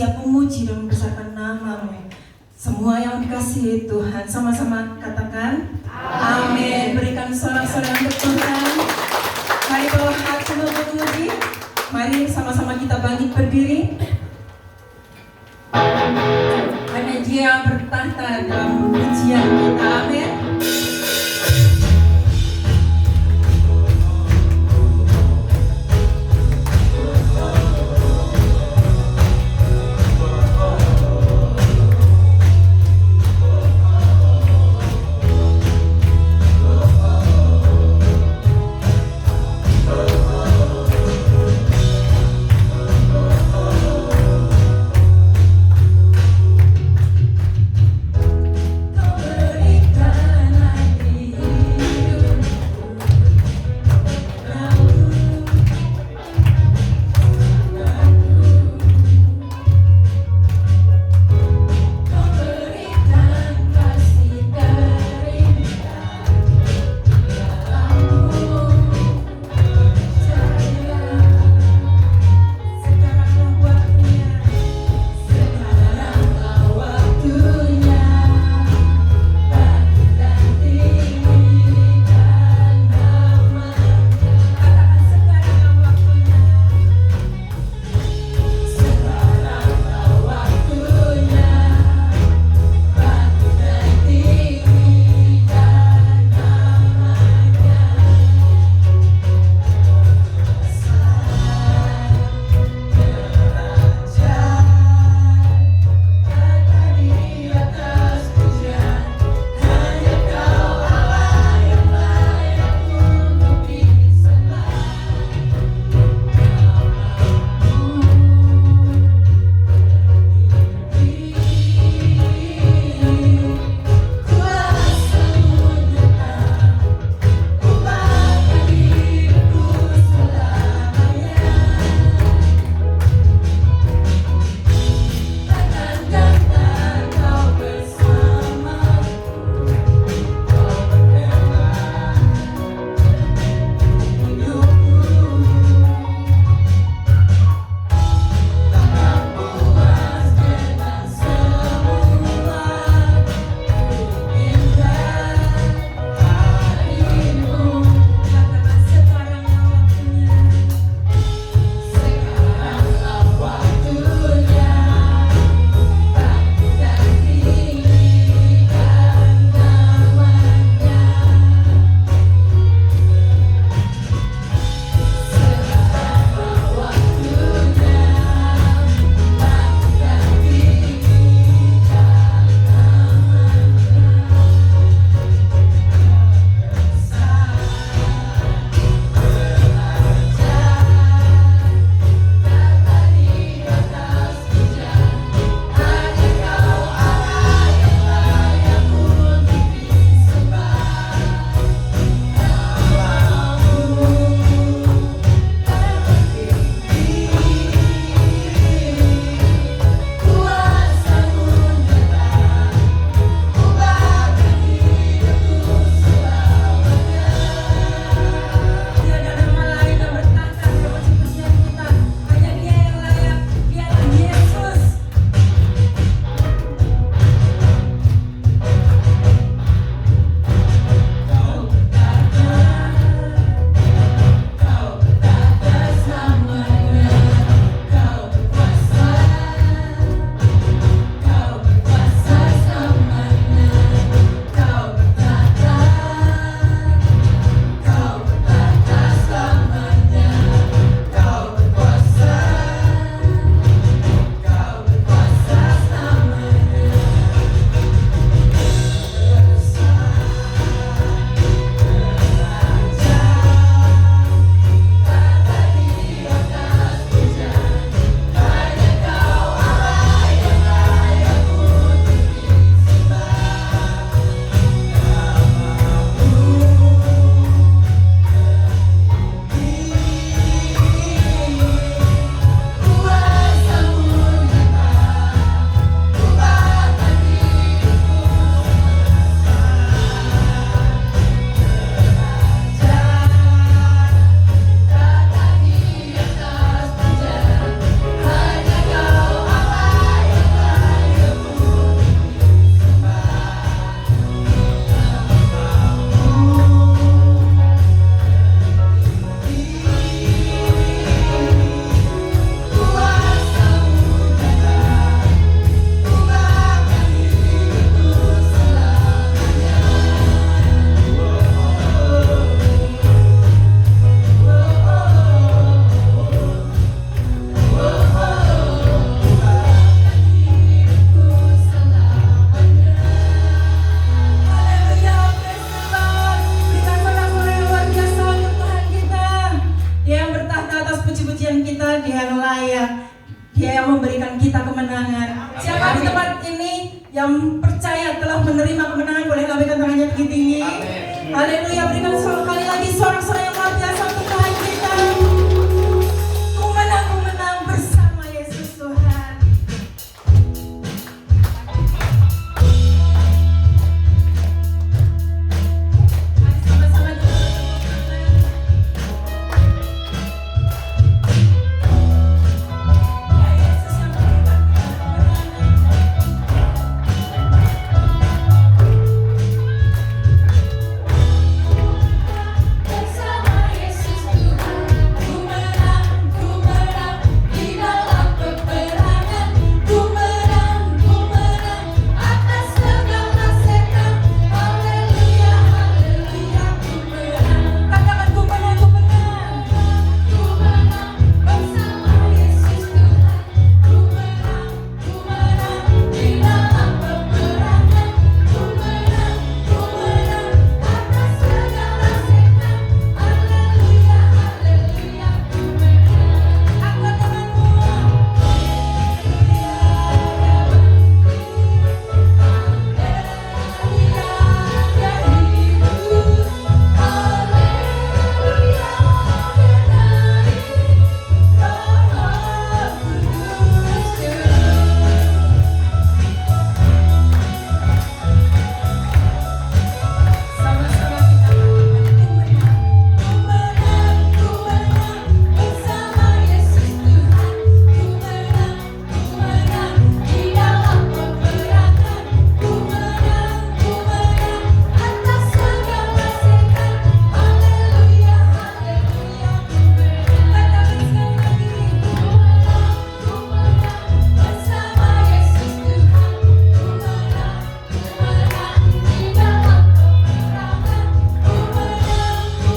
siap memuji dan membesarkan nama-Mu. Semua yang dikasihi Tuhan, sama-sama katakan amin. Berikan sorak-sorai untuk Tuhan. Mari bawa hati memuji. Mari sama-sama kita bangkit berdiri. Hanya Dia yang bertahta dalam pujian kita, amin. Berikan kemenangan. Siapa di tempat ini yang percaya telah menerima kemenangan, boleh lambaikan tangannya tinggi-tinggi. Haleluya, berikan sekali lagi sorak-sorai yang luar biasa untuk Tuhan kita. Ku menang bersama Yesus Tuhan. Mari sama-sama kita ya Yesus yang memberikan Bersama Yesus Tuhan, ku menang di dalam peperangan. Ku menang atas segala setan. Haleluya, haleluya, ku menang. katakan ku menang. Ku menang bersama Yesus Tuhan. Ku menang di dalam peperangan. Ku menang atas segala setan. Haleluya, haleluya, ku menang. Angkat tanganmu. Sama-sama kita katakan ku menang. Ku menang bersama Yesus Tuhan. Ku menang di dalam peperangan. Ku menang atas segala setan. Haleluya, haleluya, ku menang. Katakan sekali lagi. Ku menang bersama Yesus Tuhan. Ku menang di dalam peperangan. Ku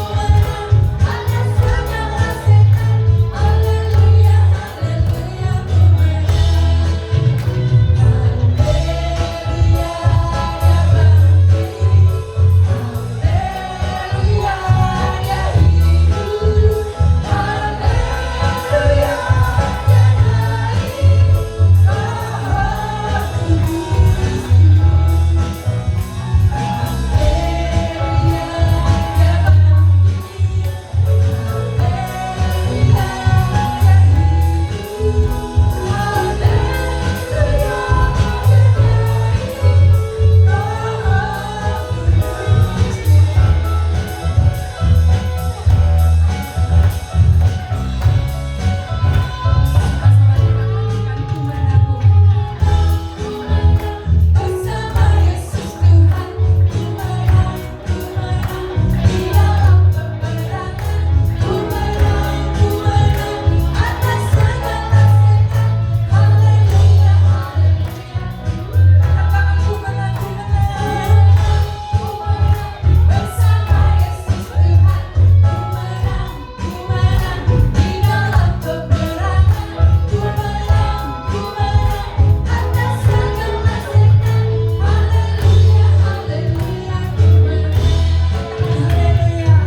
menang atas segala setan. Haleluya, haleluya, ku menang. Haleluya, Dia bangkit. Haleluya, Dia hidup. Haleluya, Dia naik. Roh bersama Yesus Tuhan. Ku menang di dalam peperangan. Ku menang atas segala setan. Haleluya, haleluya, Katakan ku menang. ku menang bersama Yesus Tuhan. Ku menang di dalam peperangan. Ku menang atas segala setan. Haleluya, haleluya, ku menang. Haleluya.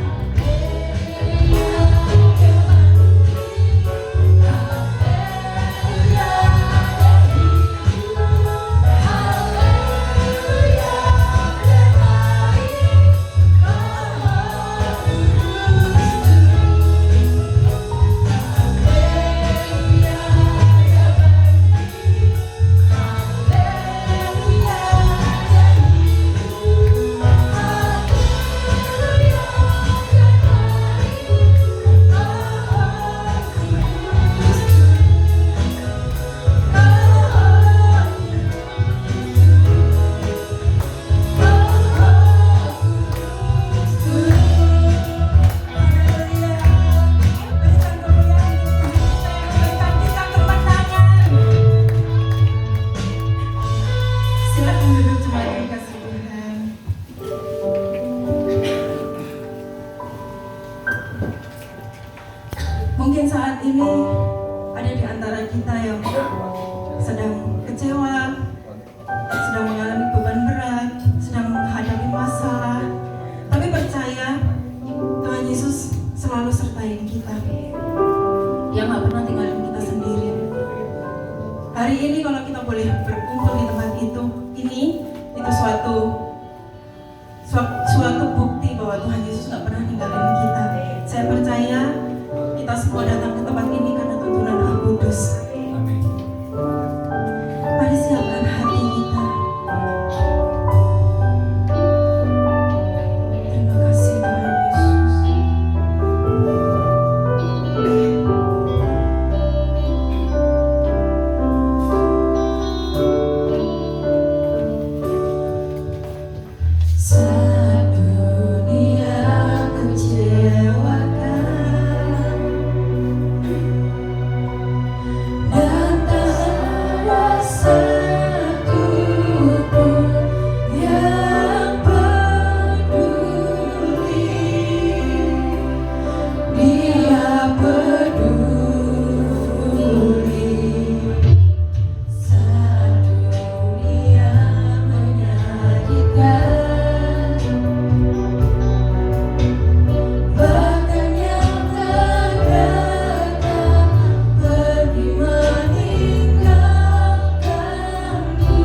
Haleluya. Berikan kemuliaan untuk Tuhan kita yang memberikan kita kemenangan. Silakan duduk jemaat yang dikasihi Tuhan. Mungkin saat ini ada di antara kita yang sedang kecewa, sedang mengalami beban berat, sedang menghadapi masalah. Tapi percaya Tuhan Yesus selalu sertai kita. Dia nggak pernah tinggalin kita sendiri. Hari ini kalau kita boleh berkumpul di tempat itu suatu bukti bahwa Tuhan Yesus tidak pernah ninggalin kita. Saya percaya kita semua datang ke tempat ini karena tuntunan Roh Kudus. Amin. Mari siapkan hati kita. Terima kasih Tuhan Yesus. Saat dunia kecewakan dan tak ada satupun yang peduli, Dia peduli. Saat dunia menyakitkan, bahkan yang terdekat pergi meninggalkanku,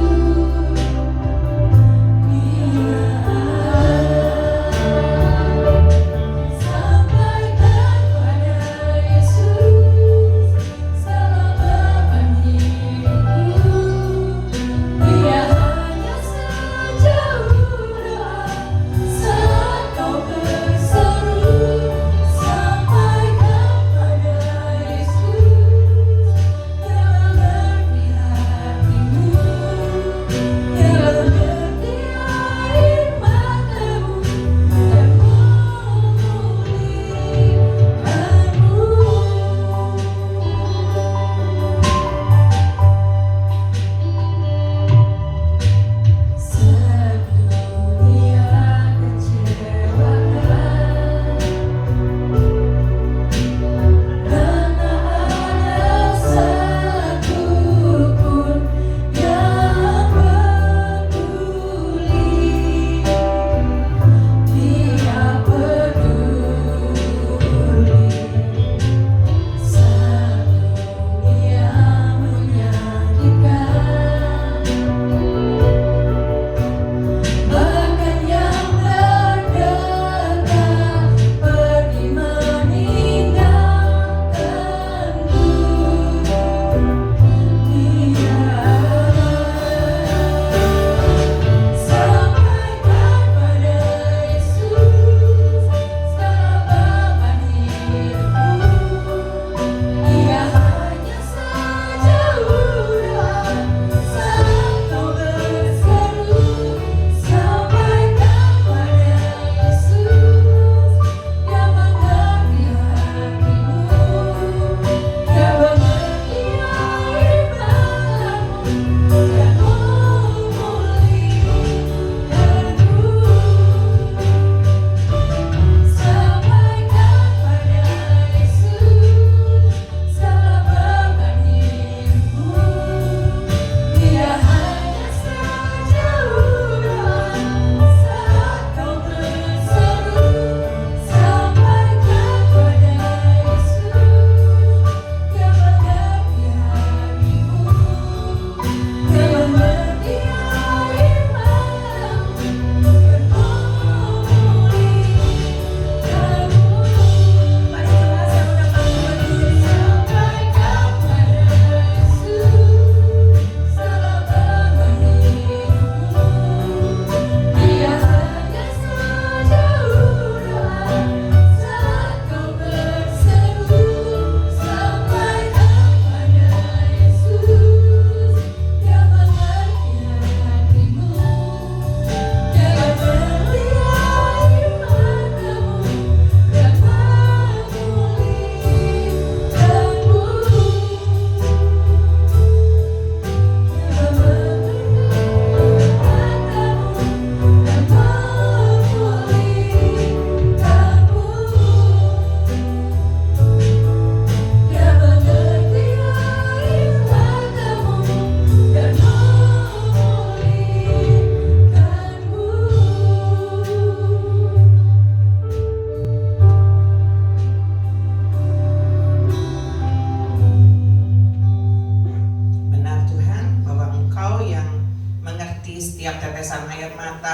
Dia ada. Sampaikan pada Yesus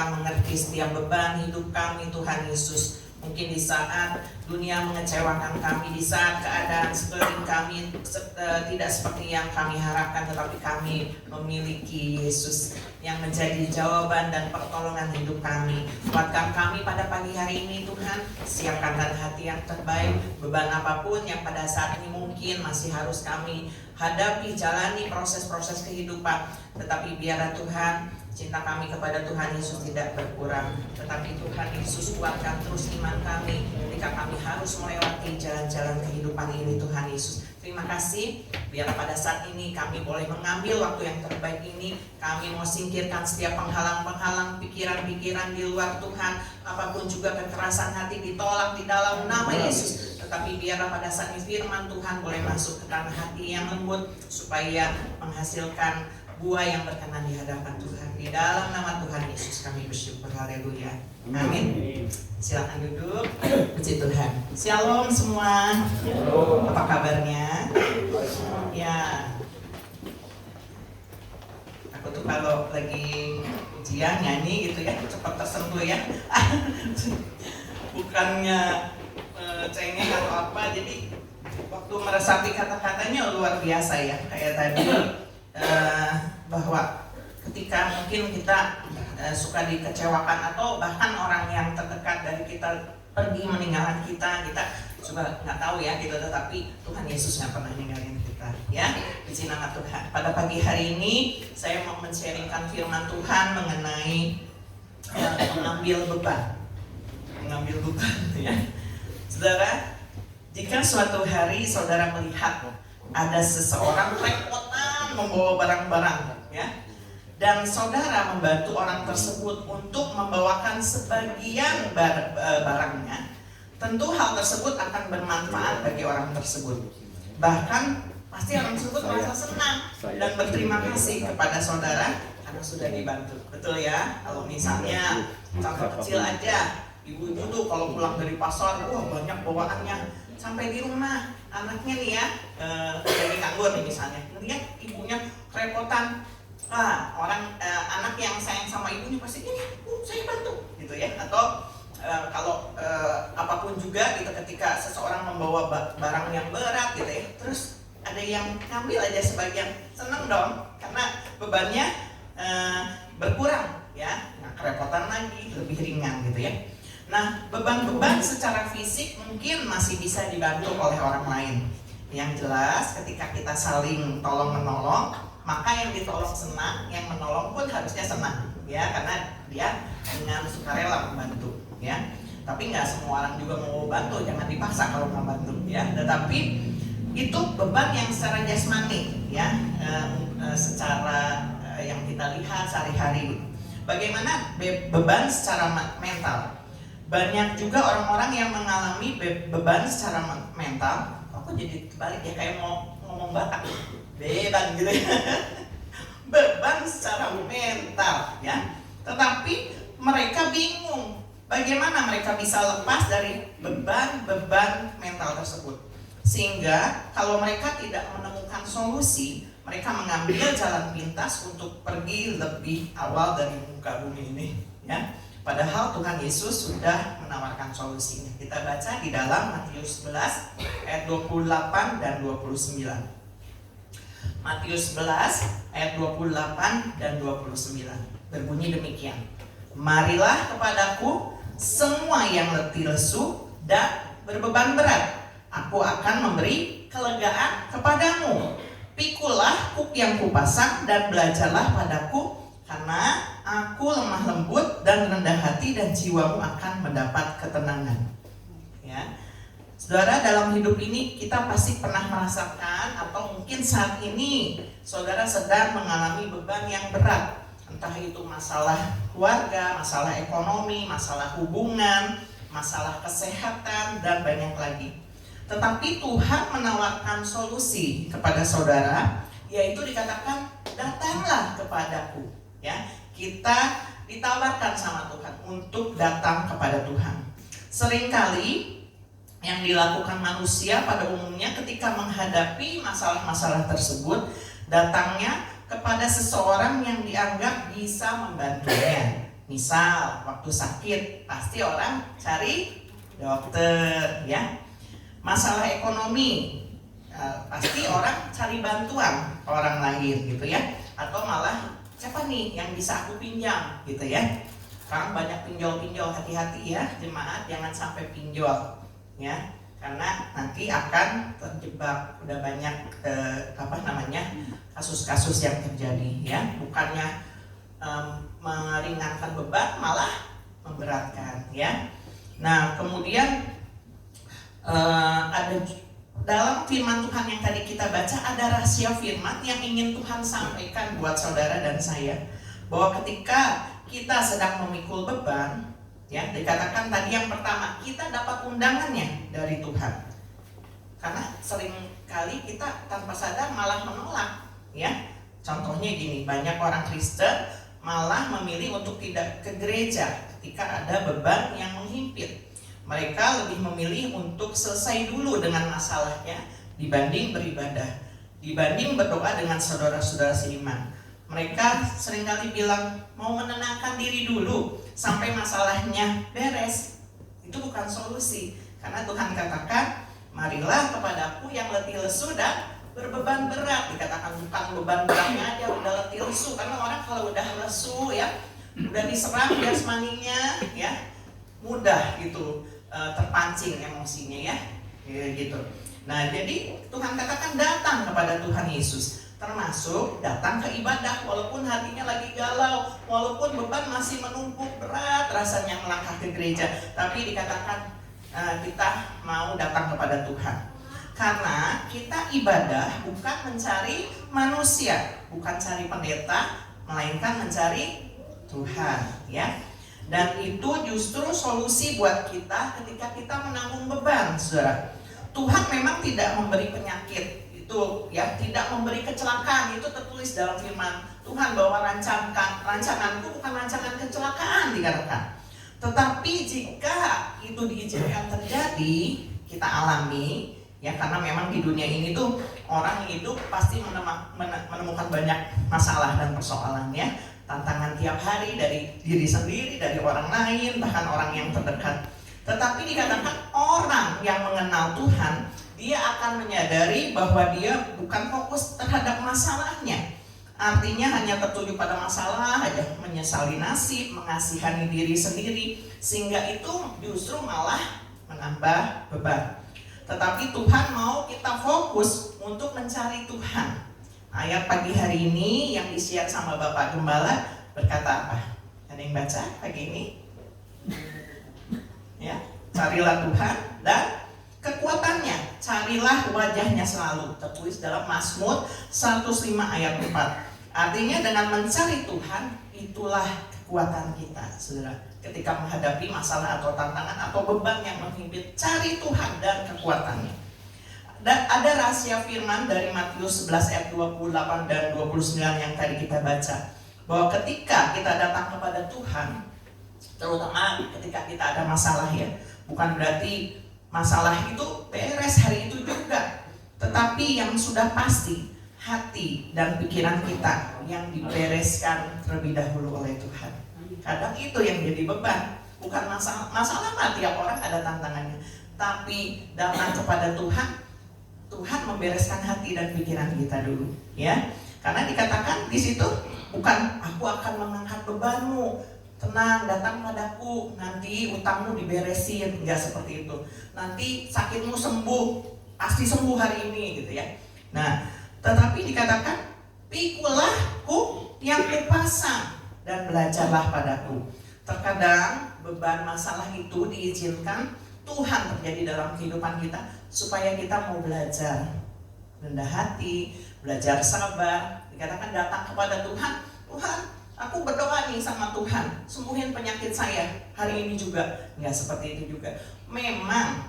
Mereka mengerti setiap beban hidup kami Tuhan Yesus. Mungkin di saat dunia mengecewakan kami, di saat keadaan sekeliling kami tidak seperti yang kami harapkan, tetapi kami memiliki Yesus yang menjadi jawaban dan pertolongan hidup kami. Kuatkan kami pada pagi hari ini Tuhan, siapkan hati yang terbaik. Beban apapun yang pada saat ini mungkin masih harus kami hadapi, jalani proses-proses kehidupan, tetapi biarlah Tuhan, cinta kami kepada Tuhan Yesus tidak berkurang, tetapi Tuhan Yesus kuatkan terus iman kami ketika kami harus melewati jalan-jalan kehidupan ini Tuhan Yesus. Terima kasih, biarlah pada saat ini kami boleh mengambil waktu yang terbaik ini. Kami mau singkirkan setiap penghalang-penghalang pikiran-pikiran di luar Tuhan, apapun juga kekerasan hati ditolak di dalam nama Yesus. Tetapi biarlah pada saat ini firman Tuhan boleh masuk ke tanah hati yang lembut, supaya menghasilkan buah yang berkenan di hadapan Tuhan. Di dalam nama Tuhan Yesus kami bersyukur, haleluya, amin. Silakan duduk. Puji Tuhan. Shalom semua. Apa kabarnya? Ya, aku tuh kalau lagi ujian nyanyi gitu ya, cepat tersentuh ya. Bukannya cengeng atau apa, jadi waktu meresapi kata-katanya luar biasa ya. Kayak tadi bahwa ketika mungkin kita suka dikecewakan atau bahkan orang yang terdekat dari kita pergi meninggalkan kita juga nggak tahu ya gitu, tetapi Tuhan Yesus nggak pernah ninggalin kita ya. Puji nama Tuhan. Pada pagi hari ini saya mau men-sharingkan firman Tuhan mengenai mengambil beban ya. Saudara, jika suatu hari saudara melihat ada seseorang repotan membawa barang-barang ya, dan saudara membantu orang tersebut untuk membawakan sebagian barangnya, tentu hal tersebut akan bermanfaat bagi orang tersebut. Bahkan pasti orang tersebut merasa senang dan berterima kasih kepada saudara karena sudah dibantu. Betul ya? Kalau misalnya contoh kecil aja, ibu-ibu tuh kalau pulang dari pasar, wah banyak bawaannya, sampai di rumah anaknya nih ya, lagi nganggur nih misalnya, ngeliat ibunya kerepotan, anak yang sayang sama ibunya pasti ini, saya bantu gitu ya. Atau kalau apapun juga gitu, ketika seseorang membawa barang yang berat gitu ya, terus ada yang ngambil aja sebagian, seneng dong karena bebannya berkurang ya, nah, kerepotan lagi, lebih ringan gitu ya. Nah, beban-beban secara fisik mungkin masih bisa dibantu oleh orang lain. Yang jelas ketika kita saling tolong-menolong, maka yang ditolong senang, yang menolong pun harusnya senang ya, karena dia dengan sukarela membantu ya. Tapi nggak semua orang juga mau bantu, jangan dipaksa kalau mau bantu ya. Tetapi itu beban yang secara jasmani ya, secara yang kita lihat sehari-hari. Bagaimana beban secara mental? Banyak juga orang-orang yang mengalami beban secara mental. Aku jadi kebalik ya, kayak mau ngomong Batak, beban gitu ya. Beban secara mental ya. Tetapi mereka bingung bagaimana mereka bisa lepas dari beban-beban mental tersebut. Sehingga kalau mereka tidak menemukan solusi, mereka mengambil jalan pintas untuk pergi lebih awal dari muka bumi ini ya. Padahal Tuhan Yesus sudah menawarkan solusinya. Kita baca di dalam Matius 11 ayat 28 dan 29. Matius 11 ayat 28 dan 29 berbunyi demikian. Marilah kepadaku semua yang letih lesu dan berbeban berat, aku akan memberi kelegaan kepadamu. Pikulah kuk yang kupasang dan belajarlah padaku, karena aku lemah lembut dan rendah hati, dan jiwamu akan mendapat ketenangan. Ya, saudara, dalam hidup ini kita pasti pernah merasakan, atau mungkin saat ini saudara sedang mengalami beban yang berat. Entah itu masalah keluarga, masalah ekonomi, masalah hubungan, masalah kesehatan, dan banyak lagi. Tetapi Tuhan menawarkan solusi kepada saudara, yaitu dikatakan, datanglah kepadaku. Ya, kita ditawarkan sama Tuhan untuk datang kepada Tuhan. Seringkali yang dilakukan manusia pada umumnya ketika menghadapi masalah-masalah tersebut, datangnya kepada seseorang yang dianggap bisa membantunya. Misal waktu sakit pasti orang cari dokter ya. Masalah ekonomi pasti orang cari bantuan orang lain gitu ya. Atau malah siapa nih yang bisa aku pinjam gitu ya. Sekarang banyak pinjol-pinjol, hati-hati ya jemaat, jangan sampai pinjol ya, karena nanti akan terjebak. Udah banyak kasus-kasus yang terjadi ya, bukannya meringankan beban malah memberatkan ya. Nah kemudian ada dalam firman Tuhan yang tadi kita baca, ada rahasia firman yang ingin Tuhan sampaikan buat saudara dan saya, bahwa ketika kita sedang memikul beban ya, dikatakan tadi yang pertama, kita dapat undangannya dari Tuhan. Karena sering kali kita tanpa sadar malah menolak ya. Contohnya gini, banyak orang Kristen malah memilih untuk tidak ke gereja ketika ada beban yang menghimpit. Mereka lebih memilih untuk selesai dulu dengan masalahnya dibanding beribadah, dibanding berdoa dengan saudara-saudara seiman. Mereka seringkali bilang mau menenangkan diri dulu sampai masalahnya beres. Itu bukan solusi, karena Tuhan katakan, marilah kepadaku yang letih lesu dan berbeban berat. Dikatakan bukan beban beratnya aja, udah letih lesu. Karena orang kalau udah lesu ya, udah diserang jasmaninya ya, mudah gitu terpancing emosinya ya gitu. Nah jadi Tuhan katakan datang kepada Tuhan Yesus, termasuk datang ke ibadah walaupun hatinya lagi galau, walaupun beban masih menumpuk berat rasanya melangkah ke gereja, tapi dikatakan kita mau datang kepada Tuhan. Karena kita ibadah bukan mencari manusia, bukan cari pendeta, melainkan mencari Tuhan ya. Dan itu justru solusi buat kita ketika kita menanggung beban, saudara. Tuhan memang tidak memberi penyakit itu ya, tidak memberi kecelakaan, itu tertulis dalam firman Tuhan bahwa rancanganku bukan rancangan kecelakaan dikatakan. Tetapi jika itu diizinkan terjadi, kita alami ya, karena memang di dunia ini tuh orang hidup pasti menemukan banyak masalah dan persoalan ya, tantangan tiap hari dari diri sendiri, dari orang lain, bahkan orang yang terdekat. Tetapi dikatakan orang yang mengenal Tuhan, dia akan menyadari bahwa dia bukan fokus terhadap masalahnya. Artinya hanya tertuju pada masalah aja, menyesali nasib, mengasihani diri sendiri, sehingga itu justru malah menambah beban. Tetapi Tuhan mau kita fokus untuk mencari Tuhan. Ayat pagi hari ini yang di-share sama Bapak Gembala berkata apa? Ada yang baca pagi ini? Ya, carilah Tuhan dan kekuatannya, carilah wajahnya selalu. Tertulis dalam Mazmur 105 ayat 4. Artinya dengan mencari Tuhan, itulah kekuatan kita, saudara. Ketika menghadapi masalah atau tantangan atau beban yang menghimpit, cari Tuhan dan kekuatannya. Dan ada rahasia firman dari Matius 11 ayat 28 dan 29 yang tadi kita baca, bahwa ketika kita datang kepada Tuhan, terutama ketika kita ada masalah ya, bukan berarti masalah itu beres hari itu juga, tetapi yang sudah pasti hati dan pikiran kita yang dibereskan terlebih dahulu oleh Tuhan. Kadang itu yang jadi beban, bukan masalah mah tiap orang ada tantangannya, tapi datang kepada Tuhan, Tuhan membereskan hati dan pikiran kita dulu ya. Karena dikatakan di situ bukan aku akan mengangkat bebanmu, tenang datang padaku, nanti utangmu diberesin, enggak seperti itu. Nanti sakitmu sembuh, pasti sembuh hari ini gitu ya. Nah, tetapi dikatakan pikulahku yang kupasang dan belajarlah padaku. Terkadang beban masalah itu diizinkan Tuhan terjadi dalam kehidupan kita supaya kita mau belajar rendah hati, belajar sabar. Dikatakan datang kepada Tuhan, Tuhan, aku berdoa nih sama Tuhan, sembuhin penyakit saya hari ini juga. Enggak seperti itu juga. Memang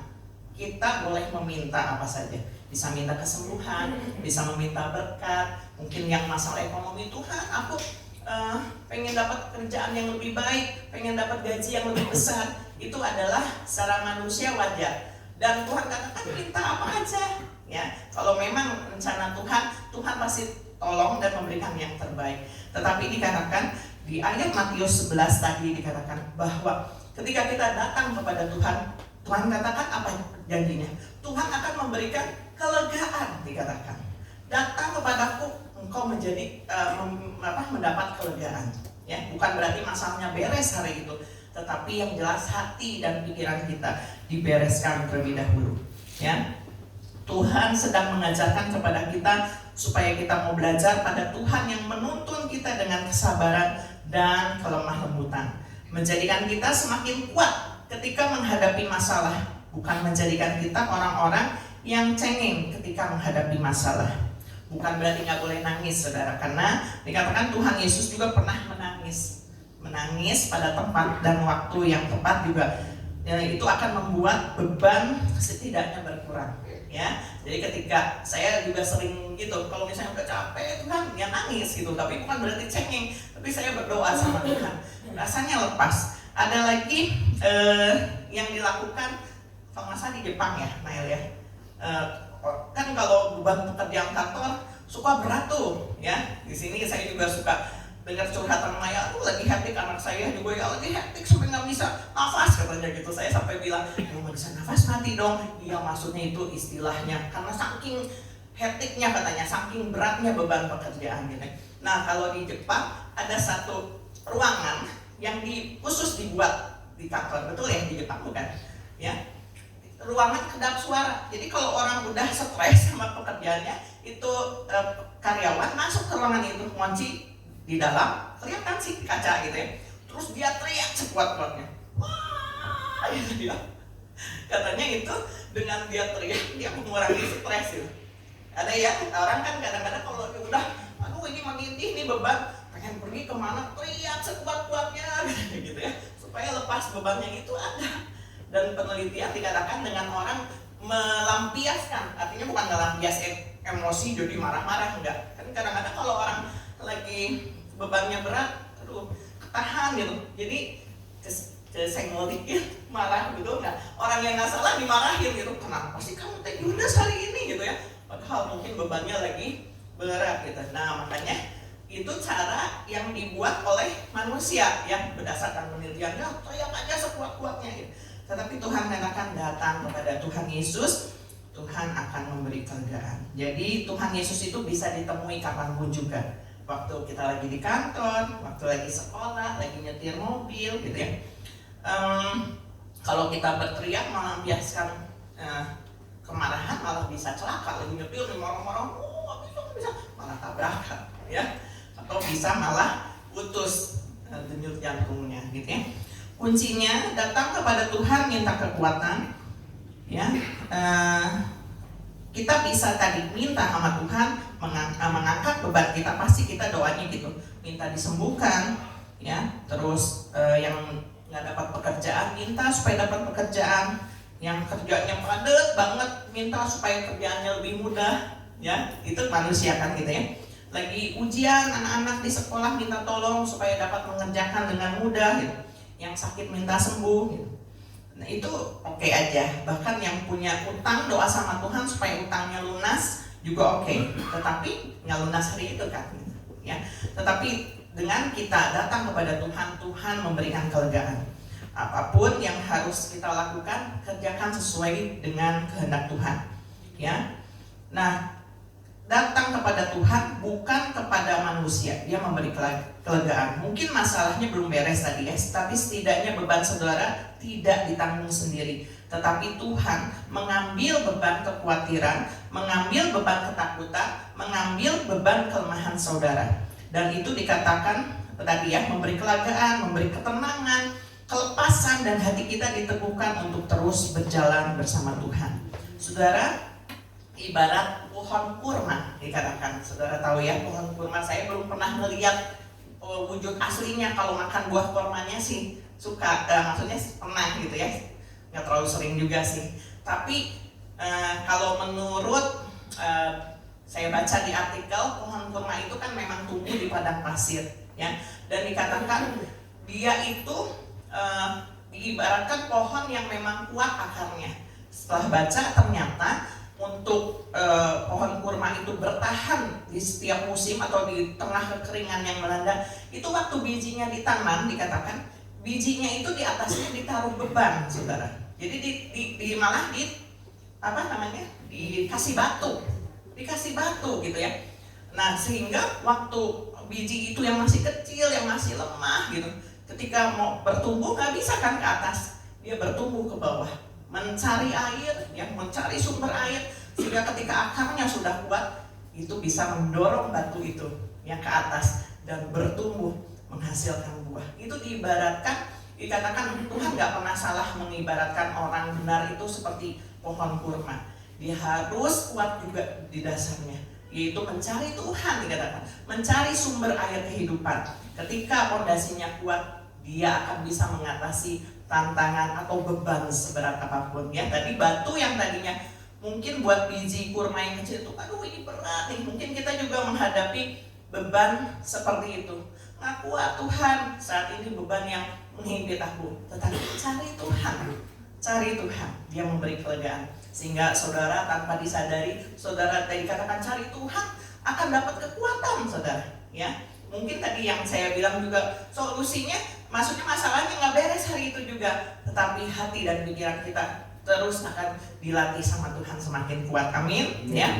kita boleh meminta apa saja. Bisa minta kesembuhan, bisa meminta berkat. Mungkin yang masalah ekonomi, Tuhan, aku pengen dapat kerjaan yang lebih baik, pengen dapat gaji yang lebih besar. Itu adalah secara manusia wajar. Dan Tuhan katakan minta apa aja. Ya, kalau memang rencana Tuhan, Tuhan pasti tolong dan memberikan yang terbaik. Tetapi dikatakan Di ayat Matius 11 tadi dikatakan bahwa ketika kita datang kepada Tuhan, Tuhan katakan apa janjinya? Tuhan akan memberikan kelegaan, dikatakan. Datang kepadaku, engkau menjadi mendapat kelegaan. Ya, bukan berarti masalahnya beres hari itu, tetapi yang jelas hati dan pikiran kita dibereskan terlebih dahulu. Ya, Tuhan sedang mengajarkan kepada kita supaya kita mau belajar pada Tuhan yang menuntun kita dengan kesabaran dan kelemah lembutan, menjadikan kita semakin kuat ketika menghadapi masalah, bukan menjadikan kita orang-orang yang cengeng ketika menghadapi masalah. Bukan berarti nggak boleh nangis, saudara, karena dikatakan Tuhan Yesus juga pernah menangis pada tempat dan waktu yang tepat juga. Itu akan membuat beban setidaknya berkurang. Ya, jadi ketika saya juga sering gitu, kalau misalnya udah capek Tuhan, ya nangis gitu, tapi bukan berarti cengeng, tapi saya berdoa sama Tuhan, rasanya lepas. Ada lagi yang dilakukan kalau masa di Jepang ya, Nail ya. Kan kalau beban pekerjaan kantor suka berat tuh, ya. Di sini saya juga suka dengar curhatan Maya, tuh lagi hektik, anak saya juga ya lagi hektik sampai nggak bisa nafas katanya gitu. Saya sampai bilang, nggak bisa nafas mati dong. Iya, maksudnya itu istilahnya karena saking hektiknya katanya, saking beratnya beban pekerjaan gitu. Nah, kalau di Jepang ada satu ruangan yang khusus dibuat di kantor, betul ya, di Jepang bukan? Ya, ruangan kedap suara. Jadi kalau orang udah stres sama pekerjaannya, itu karyawan masuk ke ruangan itu, kunci di dalam, kelihatan sih kaca gitu ya. Terus dia teriak sekuat-kuatnya, wah, gitu ya. Katanya itu dengan dia teriak, dia mengurangi stres gitu. Ada ya orang kan kadang-kadang kalau udah, aduh ini menindih, ini beban, pengen pergi kemana, teriak sekuat-kuatnya gitu ya, supaya lepas bebannya itu ada. Dan penelitian dikatakan dengan orang melampiaskan, artinya bukan melampias emosi jadi marah-marah, enggak. Kan kadang-kadang kalau orang lagi bebannya berat, aduh ketahan gitu, jadi kesenggol dikit marah gitu, enggak. Orang yang nggak salah dimarahin gitu, kenapa sih kamu teh judes hari ini gitu ya, padahal mungkin bebannya lagi berat gitu. Nah, makanya itu cara yang dibuat oleh manusia ya, berdasarkan penelitiannya, teriak aja sekuat-kuatnya gitu. Tetapi Tuhan katakan datang kepada Tuhan Yesus, Tuhan akan memberi kelegaan. Jadi Tuhan Yesus itu bisa ditemui kapanpun juga. Waktu kita lagi di kantor, waktu lagi sekolah, lagi nyetir mobil gitu ya. Kalau kita berteriak melampiaskan kemarahan, malah bisa celaka. Lagi nyetir marah-marah, bisa malah tabrakan ya. Atau bisa malah putus denyut jantungnya gitu ya. Kuncinya datang kepada Tuhan, minta kekuatan, ya. Kita bisa tadi minta sama Tuhan mengangkat beban kita, pasti kita doanya gitu, minta disembuhkan, ya. Terus yang nggak dapat pekerjaan, minta supaya dapat pekerjaan. Yang kerjanya padat banget, minta supaya kerjaannya lebih mudah, ya. Itu manusia kan gitu ya. Lagi ujian anak-anak di sekolah, minta tolong supaya dapat mengerjakan dengan mudah gitu. Yang sakit minta sembuh gitu. Nah, itu oke aja. Bahkan yang punya utang doa sama Tuhan supaya utangnya lunas juga oke. Tetapi nggak lunas hari itu kan gitu, ya. Tetapi dengan kita datang kepada Tuhan, Tuhan memberikan kelegaan. Apapun yang harus kita lakukan, kerjakan sesuai dengan kehendak Tuhan, ya. Nah, datang kepada Tuhan bukan kepada manusia, dia memberi kelegaan. Mungkin masalahnya belum beres tadi ya, tapi setidaknya beban saudara tidak ditanggung sendiri, tetapi Tuhan mengambil beban kekhawatiran, mengambil beban ketakutan, mengambil beban kelemahan saudara. Dan itu dikatakan tadi ya, memberi kelegaan, memberi ketenangan, kelepasan, dan hati kita diteguhkan untuk terus berjalan bersama Tuhan. Saudara, ibarat pohon kurma dikatakan. Saudara tahu ya, pohon kurma, saya belum pernah melihat wujud aslinya. Kalau makan buah kurmanya sih suka, maksudnya pernah gitu ya, nggak terlalu sering juga sih. Tapi kalau menurut saya baca di artikel, pohon kurma itu kan memang tumbuh di padang pasir ya, dan dikatakan dia itu diibaratkan pohon yang memang kuat akarnya. Setelah baca ternyata untuk pohon kurma itu bertahan bertahan di setiap musim atau di tengah kekeringan yang melanda, itu waktu bijinya ditanam dikatakan bijinya itu di atasnya ditaruh beban, saudara. Jadi malah dikasih batu gitu ya. Nah, sehingga waktu biji itu yang masih kecil, yang masih lemah gitu, ketika mau bertumbuh nggak bisa kan ke atas, dia bertumbuh ke bawah, mencari air, mencari sumber air, sehingga ketika akarnya sudah kuat, itu bisa mendorong batu itu yang ke atas dan bertumbuh menghasilkan buah. Itu dikatakan Tuhan nggak pernah salah mengibaratkan orang benar itu seperti pohon kurma. Dia harus kuat juga di dasarnya, yaitu mencari Tuhan, dikatakan mencari sumber air kehidupan. Ketika fondasinya kuat, dia akan bisa mengatasi tantangan atau beban seberat apapun ya. Tadi batu yang tadinya mungkin buat biji kurma yang kecil itu, aduh ini berat nih, mungkin kita juga menghadapi beban seperti itu. Nggak kuat Tuhan, saat ini beban yang menghimpit aku. Tetapi cari Tuhan, dia memberi kelegaan. Sehingga saudara tanpa disadari, saudara tadi katakan cari Tuhan akan dapat kekuatan, saudara. Ya, mungkin tadi yang saya bilang juga solusinya, maksudnya masalahnya nggak beres hari itu juga, tetapi hati dan pikiran kita terus akan dilatih sama Tuhan semakin kuat. Amin. Ya.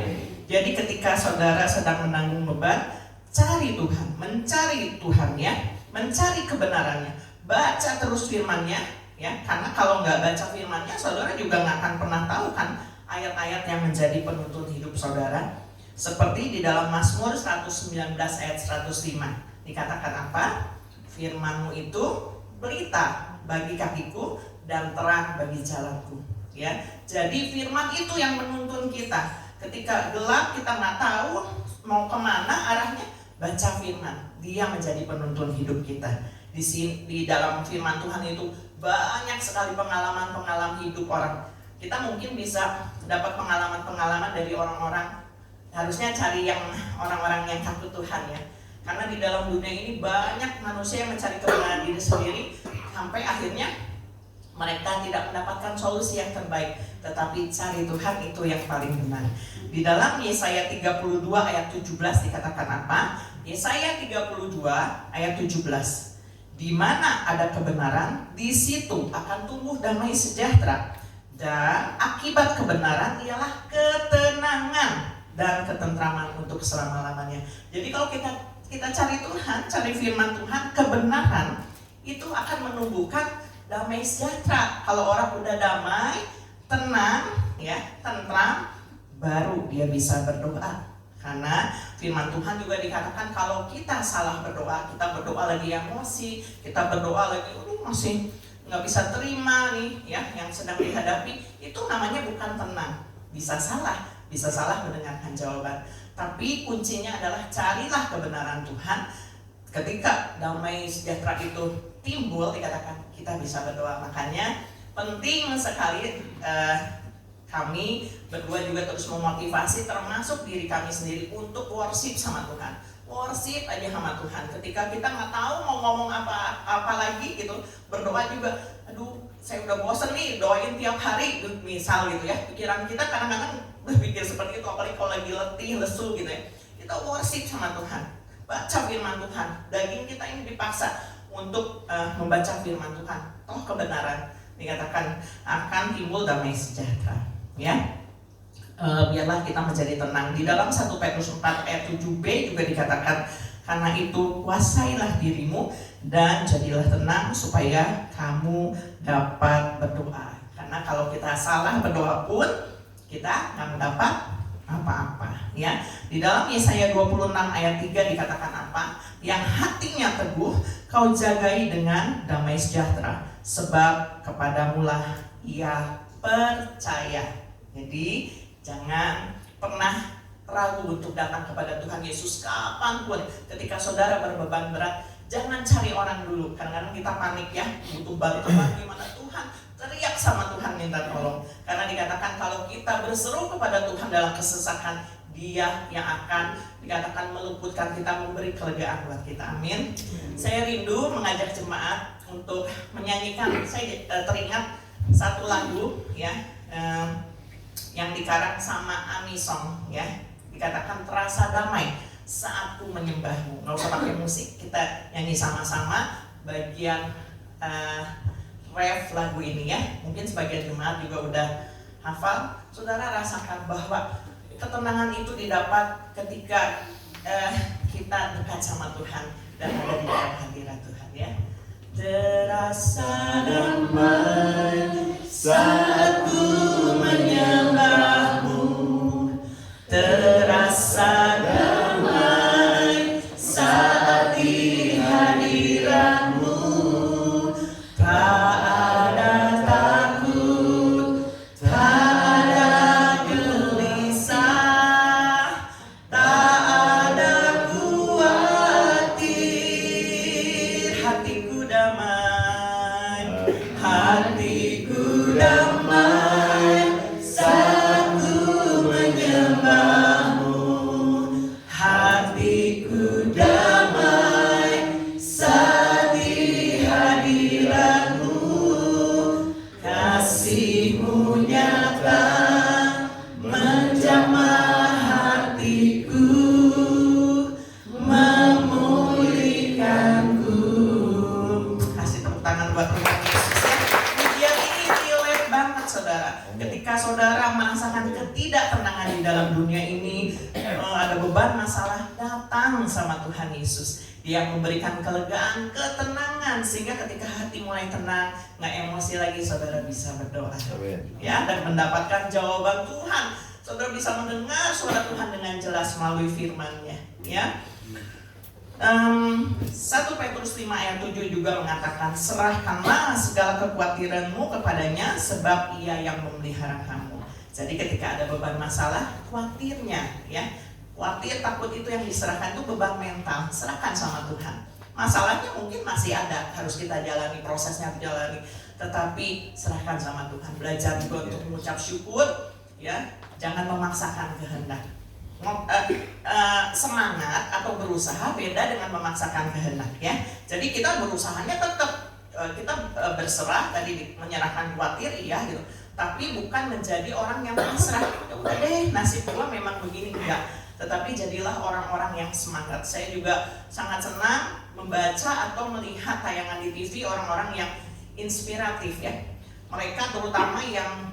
Jadi ketika saudara sedang menanggung beban, cari Tuhan, mencari Tuhan ya, mencari kebenarannya, baca terus firman-Nya ya. Karena kalau nggak baca firman-Nya, saudara juga nggak akan pernah tahu kan ayat-ayat yang menjadi penuntun hidup saudara. Seperti di dalam Mazmur 119 ayat 105 dikatakan apa? Firman-Mu itu berita bagi kakiku dan terang bagi jalanku. Ya, jadi firman itu yang menuntun kita. Ketika gelap kita nggak tahu mau kemana arahnya, baca firman. Dia menjadi penuntun hidup kita. Di dalam firman Tuhan itu banyak sekali pengalaman hidup orang. Kita mungkin bisa dapat pengalaman dari orang-orang. Harusnya cari yang orang-orang yang takut Tuhan ya. Karena di dalam dunia ini banyak manusia yang mencari kebenaran diri sendiri, sampai akhirnya mereka tidak mendapatkan solusi yang terbaik. Tetapi cari Tuhan itu yang paling benar. Di dalam Yesaya 32 ayat 17 dikatakan apa? Yesaya 32 ayat 17. Di mana ada kebenaran, di situ akan tumbuh damai sejahtera. Dan akibat kebenaran ialah ketenangan dan ketentraman untuk selama-lamanya. Jadi kalau kita cari Tuhan, cari firman Tuhan, kebenaran itu akan menumbuhkan damai sejahtera. Kalau orang udah damai, tenang, ya, tentram, baru dia bisa berdoa. Karena firman Tuhan juga dikatakan kalau kita salah berdoa, kita berdoa lagi emosi, kita berdoa lagi, masih nggak bisa terima nih, ya, yang sedang dihadapi, itu namanya bukan tenang. Bisa salah mendengarkan jawaban. Tapi kuncinya adalah carilah kebenaran Tuhan. Ketika damai sejahtera itu timbul, dikatakan kita bisa berdoa. Makanya penting sekali kami berdua juga terus memotivasi termasuk diri kami sendiri untuk worship sama Tuhan. Worship aja sama Tuhan. Ketika kita nggak tahu mau ngomong apa lagi gitu, berdoa juga. Aduh, saya udah bosen nih doain tiap hari, misal gitu ya. Pikiran kita kadang-kadang berpikir seperti itu, apalagi kalau lagi letih, lesu gitu ya. Kita worship sama Tuhan. Baca firman Tuhan. Daging kita ini dipaksa untuk membaca firman Tuhan. Toh kebenaran dikatakan akan timbul damai sejahtera. Ya, biarlah kita menjadi tenang. Di dalam 1 Petrus 4 ayat 7b juga dikatakan, karena itu kuasailah dirimu dan jadilah tenang supaya kamu dapat berdoa. Karena kalau kita salah berdoa pun kita nggak mendapat apa-apa. Ya, di dalam Yesaya 26 ayat 3 dikatakan apa? Yang hatinya teguh kau jagai dengan damai sejahtera, sebab kepadamulah ia percaya. Jadi jangan pernah ragu untuk datang kepada Tuhan Yesus kapanpun. Ketika saudara berbeban berat, jangan cari orang dulu. Kadang-kadang kita panik ya, butuh bantuan gimana Tuhan, teriak sama Tuhan minta tolong. Karena dikatakan kalau kita berseru kepada Tuhan dalam kesesakan, Dia yang akan dikatakan meluputkan kita, memberi kelegaan buat kita. Amin. Saya rindu mengajak jemaat untuk menyanyikan. Saya teringat satu lagu ya, yang dikarang sama Ami Song ya. Dikatakan terasa damai saat ku menyembahmu. Nggak usah pakai musik, kita nyanyi sama-sama bagian ref lagu ini ya. Mungkin sebagian jemaat juga udah hafal. Saudara rasakan bahwa ketenangan itu didapat ketika kita dekat sama Tuhan dan ada di dalam hadirat Tuhan ya. Terasa damai saat ku menyembahmu, terasa damai saat di hadiratmu. Tak ada takut, tak ada gelisah, tak ada khawatir. Hatiku damai, hatiku damai saat ku menyembahmu. Hatiku damai saat di hadiratmu. Kasihmu nyata menjamah hatiku, memulihkanku. Kasih tepuk tangan buat Tuhan Yesus ya. Pujian ini relate banget saudara. Ketika saudara merasakan ketidaktenangan di dalam dunia ini, ada beban masalah, datang sama Tuhan Yesus. Dia memberikan kelegaan, ketenangan, sehingga ketika hati mulai tenang, nggak emosi lagi, saudara bisa berdoa ya, dan mendapatkan jawaban Tuhan. Saudara bisa mendengar suara Tuhan dengan jelas melalui firman-Nya ya. 1 Petrus 5 ayat 7 juga mengatakan, serahkanlah segala kekhawatiranmu kepadanya, sebab Ia yang memelihara kamu. Jadi ketika ada beban masalah, khawatirnya ya, khawatir, takut itu yang diserahkan, itu beban mental, serahkan sama Tuhan. Masalahnya mungkin masih ada, harus kita jalani, prosesnya dijalani, tetapi serahkan sama Tuhan. Belajar juga untuk mengucap syukur ya, jangan memaksakan kehendak. Semangat atau berusaha beda dengan memaksakan kehendak ya. Jadi kita berusahanya tetap kita berserah, tadi menyerahkan khawatir iya gitu, tapi bukan menjadi orang yang pasrah. Ya udah deh, nasib gua memang begini, enggak. Tetapi jadilah orang-orang yang semangat. Saya juga sangat senang membaca atau melihat tayangan di TV orang-orang yang inspiratif ya. Mereka terutama yang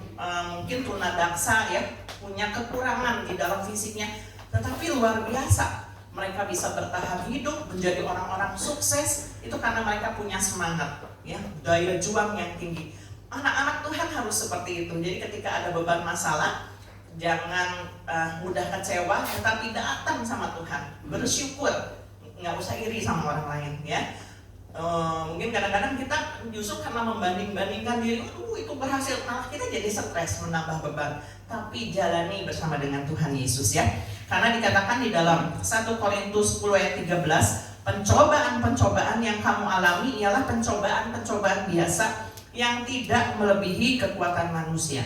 mungkin tunadaksa ya, punya kekurangan di dalam fisiknya, tetapi luar biasa. Mereka bisa bertahan hidup, menjadi orang-orang sukses, itu karena mereka punya semangat ya, daya juang yang tinggi. Anak-anak Tuhan harus seperti itu. Jadi ketika ada beban masalah, jangan mudah kecewa, tetapi datang sama Tuhan, bersyukur, nggak usah iri sama orang lain ya. Mungkin kadang-kadang kita justru karena membanding-bandingkan diri, itu berhasil, malah kita jadi stres, menambah beban. Tapi jalani bersama dengan Tuhan Yesus ya. Karena dikatakan di dalam 1 Korintus 10 ayat 13, pencobaan-pencobaan yang kamu alami ialah pencobaan-pencobaan biasa yang tidak melebihi kekuatan manusia.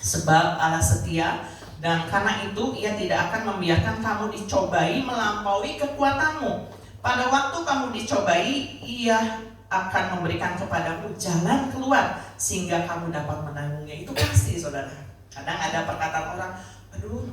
Sebab Allah setia, dan karena itu Ia tidak akan membiarkan kamu dicobai melampaui kekuatanmu. Pada waktu kamu dicobai, Ia akan memberikan kepadamu jalan keluar sehingga kamu dapat menanggungnya. Itu pasti saudara. Kadang ada perkataan orang, aduh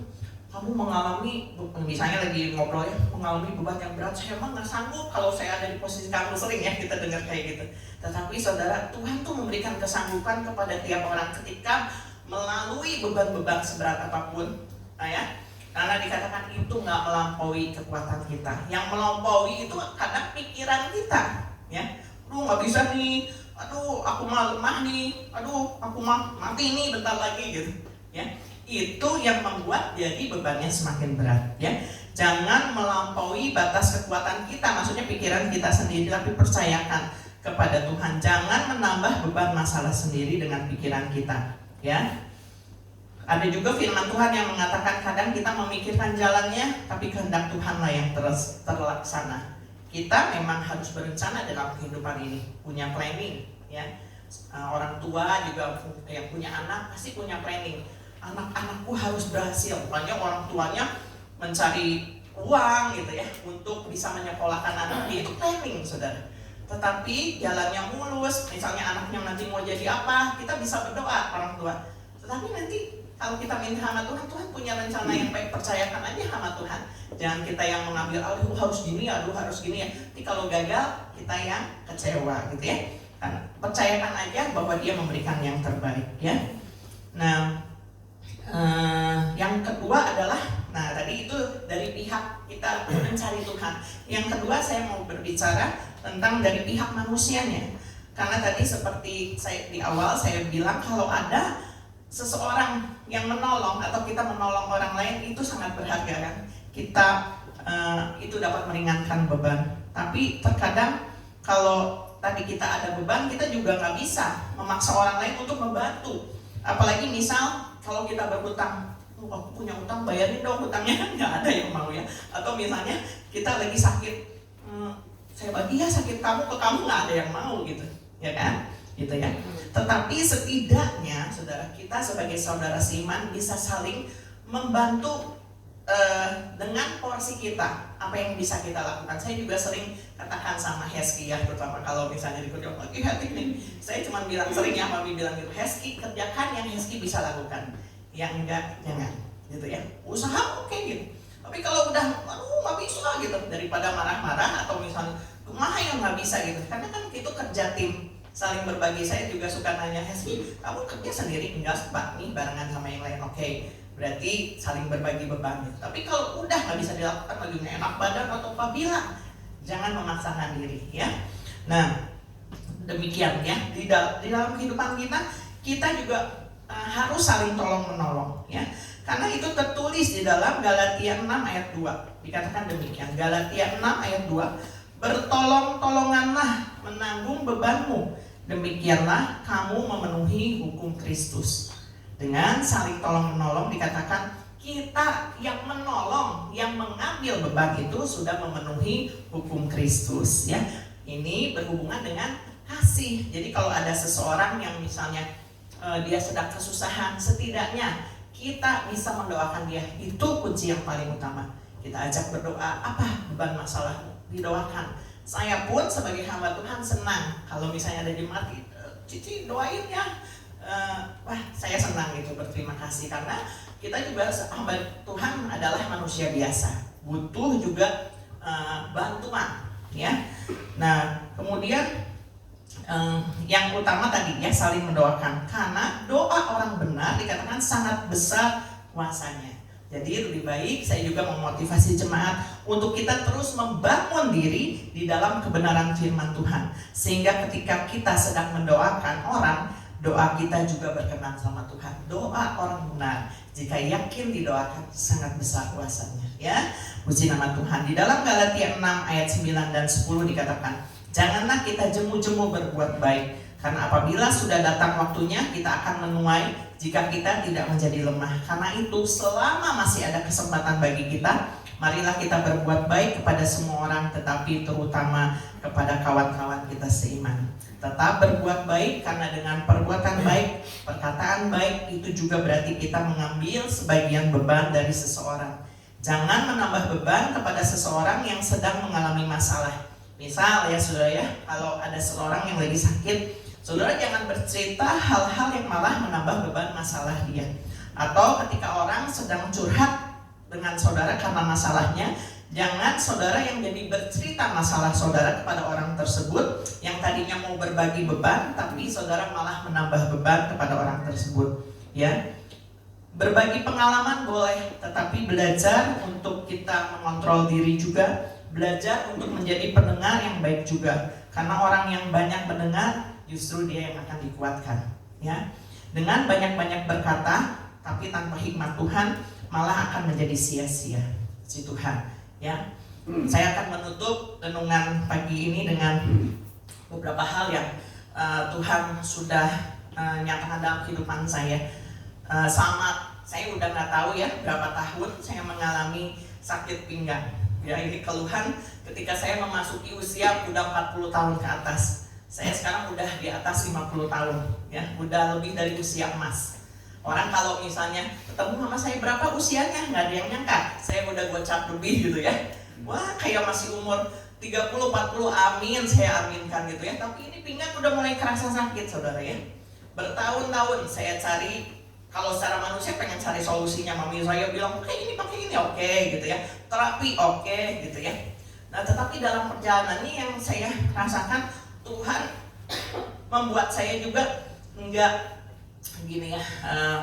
kamu mengalami, misalnya lagi ngobrol ya, mengalami beban yang berat, saya emang gak sanggup kalau saya ada di posisi kamu. Sering ya kita dengar kayak gitu. Tetapi saudara, Tuhan tuh memberikan kesanggupan kepada tiap orang ketika melalui beban-beban seberat apapun ya. Karena dikatakan itu gak melampaui kekuatan kita. Yang melampaui itu kadang pikiran kita ya. Aduh gak bisa nih, aduh aku mah lemah nih, aduh aku mah mati nih bentar lagi gitu ya. Itu yang membuat jadi bebannya semakin berat ya. Jangan melampaui batas kekuatan kita, maksudnya pikiran kita sendiri, tapi percayakan kepada Tuhan. Jangan menambah beban masalah sendiri dengan pikiran kita ya. Ada juga firman Tuhan yang mengatakan kadang kita memikirkan jalannya, tapi kehendak Tuhanlah yang terlaksana. Kita memang harus berencana dalam kehidupan ini, punya planning ya. Orang tua juga yang punya anak pasti punya planning. Anak-anakku harus berhasil, bukannya orang tuanya mencari uang gitu ya untuk bisa menyekolahkan anaknya, itu planning saudara. Tetapi jalannya mulus, misalnya anaknya nanti mau jadi apa, kita bisa berdoa orang tua. Tetapi nanti kalau kita minta sama Tuhan, Tuhan punya rencana yang baik, percayakan aja sama Tuhan. Jangan kita yang mengambil, aduh harus gini, aduh harus gini ya. Tapi kalau gagal, kita yang kecewa gitu ya. Percayakan aja bahwa Dia memberikan yang terbaik ya. Nah, yang kedua adalah, nah tadi itu dari pihak kita mencari Tuhan. Yang kedua saya mau berbicara tentang dari pihak manusianya. Karena tadi seperti di awal saya bilang, kalau ada seseorang yang menolong atau kita menolong orang lain, itu sangat berharga kan. Kita itu dapat meringankan beban. Tapi terkadang kalau tadi kita ada beban, kita juga nggak bisa memaksa orang lain untuk membantu. Apalagi misal kalau kita berhutang, aku punya utang, bayarin dong hutangnya, nggak ada yang mau ya. Atau misalnya kita lagi sakit, saya bagi ya sakit kamu ke kamu, nggak ada yang mau gitu, ya kan? Gitu ya. Tetapi setidaknya saudara, kita sebagai saudara seiman bisa saling membantu dengan porsi kita, apa yang bisa kita lakukan. Saya juga sering katakan sama Hesky ya, terutama kalau misalnya di kerja lagi hati nih, saya cuma bilang, sering ya Mami bilang gitu, Hesky kerjakan yang Hesky bisa lakukan, yang enggak jangan, gitu ya. Usaha oke gitu, tapi kalau udah nggak bisa gitu, daripada marah-marah atau misalnya kumaha yang nggak bisa gitu, karena kan itu kerja tim, saling berbagi. Saya juga suka nanya, Hesky kamu kerja sendiri? Enggak Pak, nih barengan sama yang lain. Oke, berarti saling berbagi beban gitu. Tapi kalau udah nggak bisa dilakukan, lagi nggak enak badan atau apa, bilang, jangan memaksakan diri ya. Nah demikian ya, di dalam kehidupan kita juga harus saling tolong menolong ya. Karena itu tertulis di dalam Galatia 6 ayat 2, dikatakan demikian. Galatia 6 ayat 2, bertolong-tolonganlah menanggung bebanmu, demikianlah kamu memenuhi hukum Kristus. Dengan saling tolong-menolong dikatakan kita yang menolong, yang mengambil beban itu sudah memenuhi hukum Kristus ya. Ini berhubungan dengan kasih. Jadi kalau ada seseorang yang misalnya dia sedang kesusahan, setidaknya kita bisa mendoakan dia. Itu kunci yang paling utama. Kita ajak berdoa, apa beban masalahmu, didoakan. Saya pun sebagai hamba Tuhan senang kalau misalnya ada jemaat, Cici doain ya. Wah saya senang itu, berterima kasih, karena kita juga hamba Tuhan adalah manusia biasa, butuh juga bantuan ya. Nah kemudian yang utama tadi ya, saling mendoakan, karena doa orang benar dikatakan sangat besar kuasanya. Jadi lebih baik saya juga memotivasi jemaat untuk kita terus membangun diri di dalam kebenaran firman Tuhan, sehingga ketika kita sedang mendoakan orang, doa kita juga berkenan sama Tuhan. Doa orang benar jika yakin didoakan sangat besar kuasanya ya. Puji nama Tuhan. Di dalam Galatia 6 ayat 9 dan 10 dikatakan, janganlah kita jemu-jemu berbuat baik, karena apabila sudah datang waktunya kita akan menuai jika kita tidak menjadi lemah. Karena itu selama masih ada kesempatan bagi kita, marilah kita berbuat baik kepada semua orang, tetapi terutama kepada kawan-kawan kita seiman. Tetap berbuat baik, karena dengan perbuatan baik, perkataan baik, itu juga berarti kita mengambil sebagian beban dari seseorang. Jangan menambah beban kepada seseorang yang sedang mengalami masalah. Misal ya saudara ya, kalau ada seseorang yang lagi sakit, saudara jangan bercerita hal-hal yang malah menambah beban masalah dia. Atau ketika orang sedang curhat dengan saudara karena masalahnya, jangan saudara yang jadi bercerita masalah saudara kepada orang tersebut yang tadinya mau berbagi beban, tapi saudara malah menambah beban kepada orang tersebut ya. Berbagi pengalaman boleh, tetapi belajar untuk kita mengontrol diri juga, belajar untuk menjadi pendengar yang baik juga. Karena orang yang banyak mendengar justru dia yang akan dikuatkan ya. Dengan banyak-banyak berkata tapi tanpa hikmat Tuhan malah akan menjadi sia-sia. Si Tuhan ya. Saya akan menutup renungan pagi ini dengan beberapa hal yang Tuhan sudah nyatakan dalam kehidupan saya. Saya udah nggak tahu ya berapa tahun saya mengalami sakit pinggang ya. Ini keluhan ketika saya memasuki usia udah 40 tahun ke atas. Saya sekarang udah di atas 50 tahun ya, udah lebih dari usia emas. Orang kalau misalnya ketemu sama saya berapa usianya, nggak ada yang nyangka saya udah gocap lebih gitu ya. Wah kayak masih umur 30-40, amin, saya aminkan gitu ya. Tapi ini pinggang udah mulai kerasa sakit saudara ya. Bertahun-tahun saya cari Kalau secara manusia pengen cari solusinya, mami saya bilang oke ini pakai ini oke gitu ya, terapi oke gitu ya. Nah tetapi dalam perjalanan ini yang saya rasakan Tuhan membuat saya juga enggak gini ya,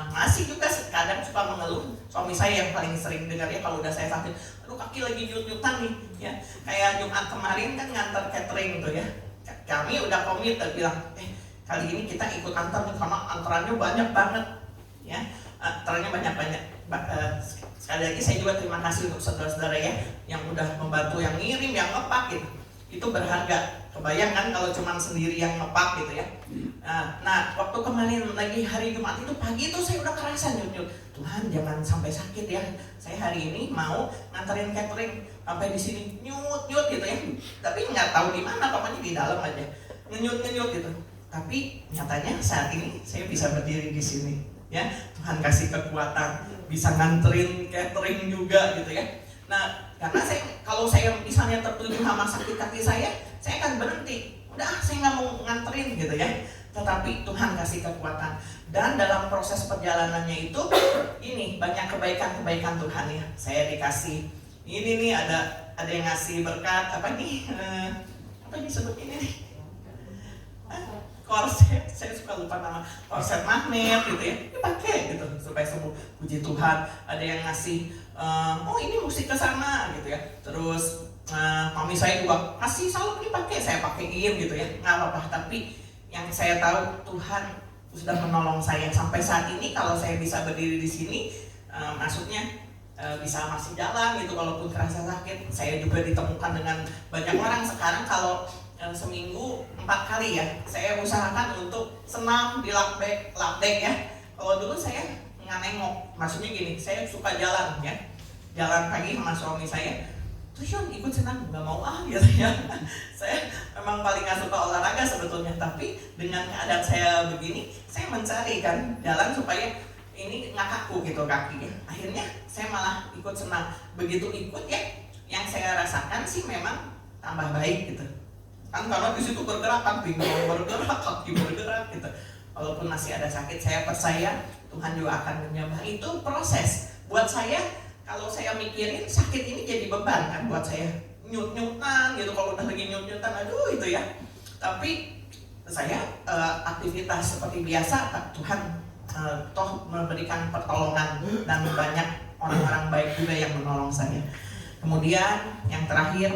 masih juga kadang suka mengeluh. Suami saya yang paling sering dengar ya kalau udah saya sakit, aduh kaki lagi nyut-nyutan nih ya. Kayak Jumat kemarin kan nganter catering tuh ya, kami udah komit bilang kali ini kita ikut antar nih karena antarannya banyak banget ya, antarannya banyak-banyak. Sekali lagi saya juga terima kasih untuk saudara-saudara ya yang udah membantu, yang ngirim, yang ngepak gitu. Itu berharga. Kebayang kan kalau cuma sendiri yang ngepak gitu ya. Nah waktu kemarin lagi hari Jumat itu pagi itu saya udah kerasa nyut-nyut. Tuhan jangan sampai sakit ya. Saya hari ini mau nganterin catering sampai di sini nyut-nyut gitu ya. Tapi nggak tahu di mana, pokoknya di dalam aja nyut-nyut gitu. Tapi nyatanya saat ini saya bisa berdiri di sini ya. Tuhan kasih kekuatan bisa nganterin catering juga gitu ya. Nah karena kalau saya misalnya tertuju sama sakit kaki saya akan berhenti. Udah saya nggak mau nganterin gitu ya. Tetapi Tuhan kasih kekuatan. Dan dalam proses perjalanannya itu ini banyak kebaikan-kebaikan Tuhan ya. Saya dikasih ini nih, ada yang ngasih berkat apa nih, apa disebut ini nih, korset, saya suka lupa nama, korset magnet gitu ya, dipakai gitu supaya sembuh. Puji Tuhan. Ada yang ngasih oh ini musik ke sana gitu ya. Terus mami saya juga kasih salep dipakai, saya pakein gitu ya, nggak apa-apa. Tapi yang saya tahu Tuhan sudah menolong saya sampai saat ini. Kalau saya bisa berdiri di sini, maksudnya bisa masih jalan gitu walaupun kerasa sakit. Saya juga ditemukan dengan banyak orang sekarang. Kalau seminggu 4 kali ya saya usahakan untuk senam di lapdek ya. Kalau dulu saya nggak nengok, maksudnya gini, saya suka jalan ya, jalan pagi sama suami saya. Terus Yon ikut senam, nggak mau gitu ya. Saya memang paling nggak suka olahraga sebetulnya, tapi dengan keadaan saya begini, saya mencari kan jalan supaya ini nggak kaku gitu kaki. Akhirnya saya malah ikut senam. Begitu ikut ya, yang saya rasakan sih memang tambah baik gitu. Kan karena di situ bergerak, kan pinggang bergerak, kaki bergerak gitu. Walaupun masih ada sakit, saya percaya Tuhan juga akan menyembah. Itu proses buat saya. Kalau saya mikirin sakit ini jadi beban kan buat saya, nyut-nyutan gitu. Kalau udah lagi nyut-nyutan, aduh itu ya. Tapi saya aktivitas seperti biasa, Tuhan toh memberikan pertolongan dan banyak orang-orang baik juga yang menolong saya. Kemudian yang terakhir,